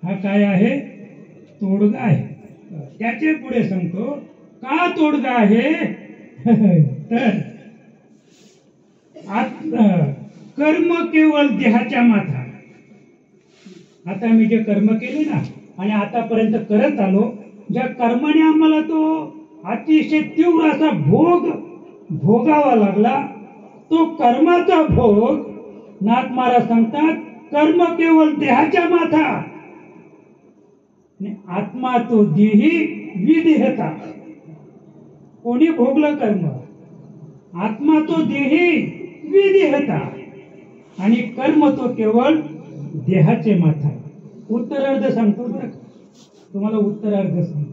हा काय आहे, तोडगा आहे. त्याचे पुढे सांगतो का तोडगा आहे तर कर्म केवळ देहाच्या माथा. आता मी जे कर्म केले ना आणि आतापर्यंत करत आलो, ज्या कर्माने आम्हाला तो अतिशय तीव्र असा भोग भोगावा लागला, तो कर्माचा भोग नाथ महाराज सांगतात कर्म केवळ देहाच्या माथा आणि आत्मा तो देही विदेहता. कोणी भोगलं कर्म, आत्मा तो देही विदेहता आणि कर्म तो केवळ देहाचे माथा. उत्तरार्ध सांगतो बरं का, तुम्हाला उत्तरार्ध सांगतो.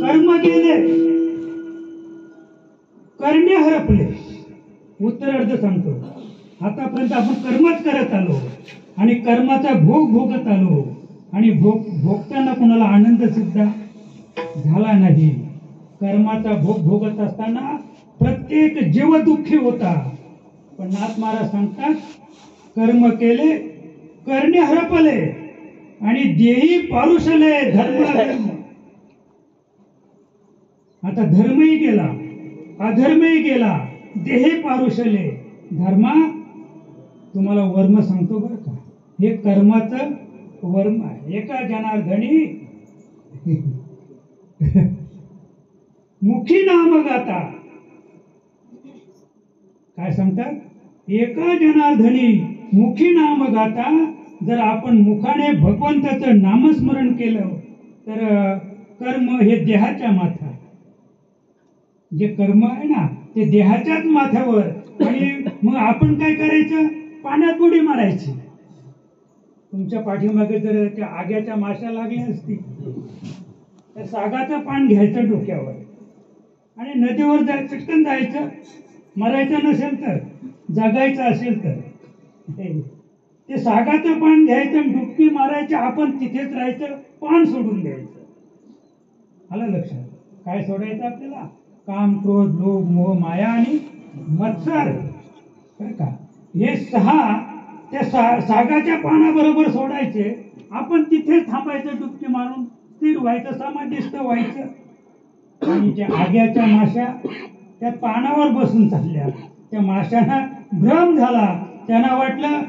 कर्म गेले, करणे हरपले. उत्तरार्ध सांगतो. आतापर्यंत आपण कर्मच करत आलो आणि कर्माचा भोग भोगत आलो आणि भोगताना कोणाला आनंद सुद्धा झाला नाही. कर्माचा भोग भोगत असताना प्रत्येक जीव दुःखी होता. पण नाथ महाराज सांगतात कर्म केले, करणे हरपले आणि देही पारुषले. धर्म आता धर्मही गेला, अधर्मही गेला, देहे पारुषले. धर्मा तुम्हाला वर्म सांगतो बरं का, हे कर्माचं वर्म आहे. एका जनार्दनी मुखी नाम गाता. काय सांगतात, एका जनार्दनी मुखी नाम गाता. जर आपण मुखाने भगवंताचं नामस्मरण केलं तर कर्म हे देहाच्या माथा. जे कर्म आहे ना ते देहाच्याच माथ्यावर. आणि मग आपण काय करायचं, पाण्यात उडी मारायची. तुमच्या पाठीमागे जर त्या आग्याच्या माश्या लागल्या असतील तर सागाचं पान घ्यायचं डोक्यावर आणि नदीवर चटकन जायचं. मरायचं नसेल तर, जगायचं असेल तर ते सागाचं पान घ्यायचं, डुबकी मारायची, आपण तिथेच राहायचं, पान सोडून द्यायचं. आलं लक्षात? काय सोडायचं आपल्याला, काम, क्रोध, लोभ, मोह, माया आणि मत्सर. बरं का, हे 6 त्या सागाच्या पानाबरोबर सोडायचे. आपण तिथेच थांबायचं, डुबकी मारून स्थिर व्हायचं, समाधिस्थ व्हायचं. आणि त्या आग्याच्या माश्या त्या पानावर बसून चालल्या. त्या माशांना भ्रम झाला, त्यांना वाटलं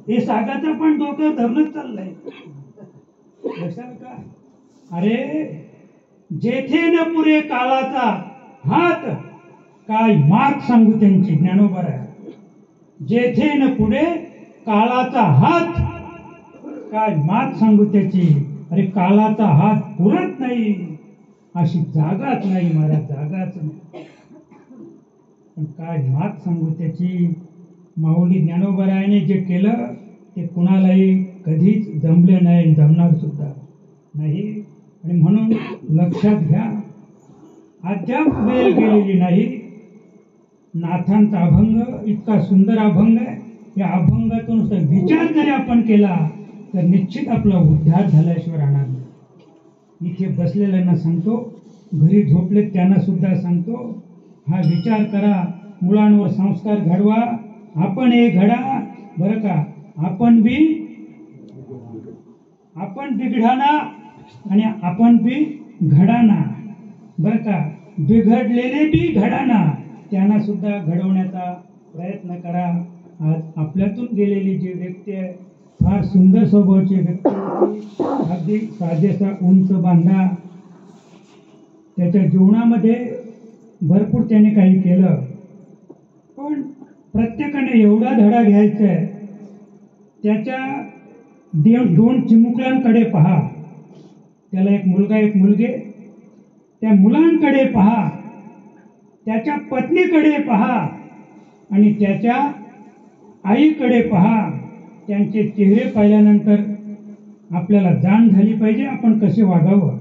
हे सागाचं पण डोकं धरणच चाललंय. लक्षात का? अरे जेथे न पुरे काळाचा हात, काय मात सांगू त्यांची. ज्ञानोबा आहे, जेथे न पुढे काळाचा हात, काय मात सांगू त्याची. अरे काळाचा हात पुरत नाही, अशी जागाच नाही महाराज, जागाच नाही. पण काय मात सांगू त्याची. माऊली ज्ञानोबरायाने जे केलं ते कुणालाही कधीच जमले नाही, जमणार सुद्धा नाही. आणि म्हणून लक्षात घ्या, अद्याप वेळ गेलेली नाही. नाथांचा अभंग इतका सुंदर अभंग आहे. या अभंगातून विचार जरी आपण केला तर निश्चित आपला उद्धार झाल्याशिवाय राहणार नाही. इथे बसलेल्यांना सांगतो, घरी झोपले त्यांना सुद्धा सांगतो, हा विचार करा, मुलांवर संस्कार घडवा. आपण हे घडा बरं का. आपण बिघडाना आणि आपण बी घडाना बरं का. बिघडलेले बी घडाना, त्यांना सुद्धा घडवण्याचा प्रयत्न करा. आज आपल्यातून गेलेली जी व्यक्ती आहे, फार सुंदर स्वभावाची व्यक्ती होती, अगदी साजेसा उंच बांधा. त्याच्या जीवनामध्ये भरपूर त्याने काही केलं. पण प्रत्येकाने एवढा धडा घ्यायचा आहे, त्याच्या 2 चिमुकल्यांकडे पहा. त्याला एक मुलगा एक मुलगी. त्या मुलांकडे पहा, त्याच्या पत्नीकडे पहा आणि त्याच्या आईकडे पहा. त्यांचे चेहरे पाहिल्यानंतर आपल्याला जाण झाली पाहिजे आपण कसे वागावं.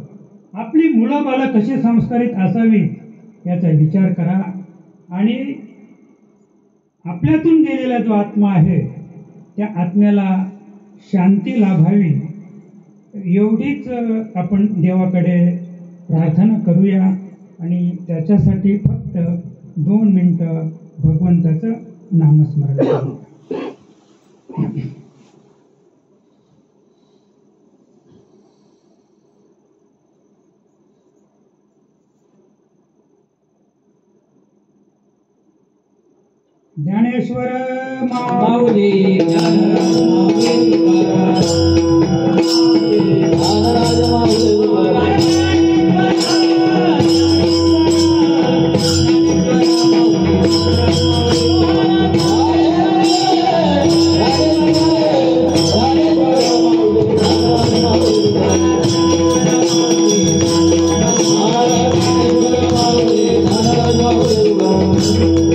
आपली मुलं बाळं कशी संस्कारित असावीत याचा विचार करा आणि आपल्यातून गेलेला जो आत्मा आहे त्या आत्म्याला शांती लाभावी एवढीच आपण देवाकडे प्रार्थना करूया आणि त्याच्यासाठी फक्त 2 मिनिटं भगवंताचं नामस्मरण करू. ज्ञानेश्वर माऊली ज्ञानराज माऊली तुकाराम ज्ञानराज माऊली तुकाराम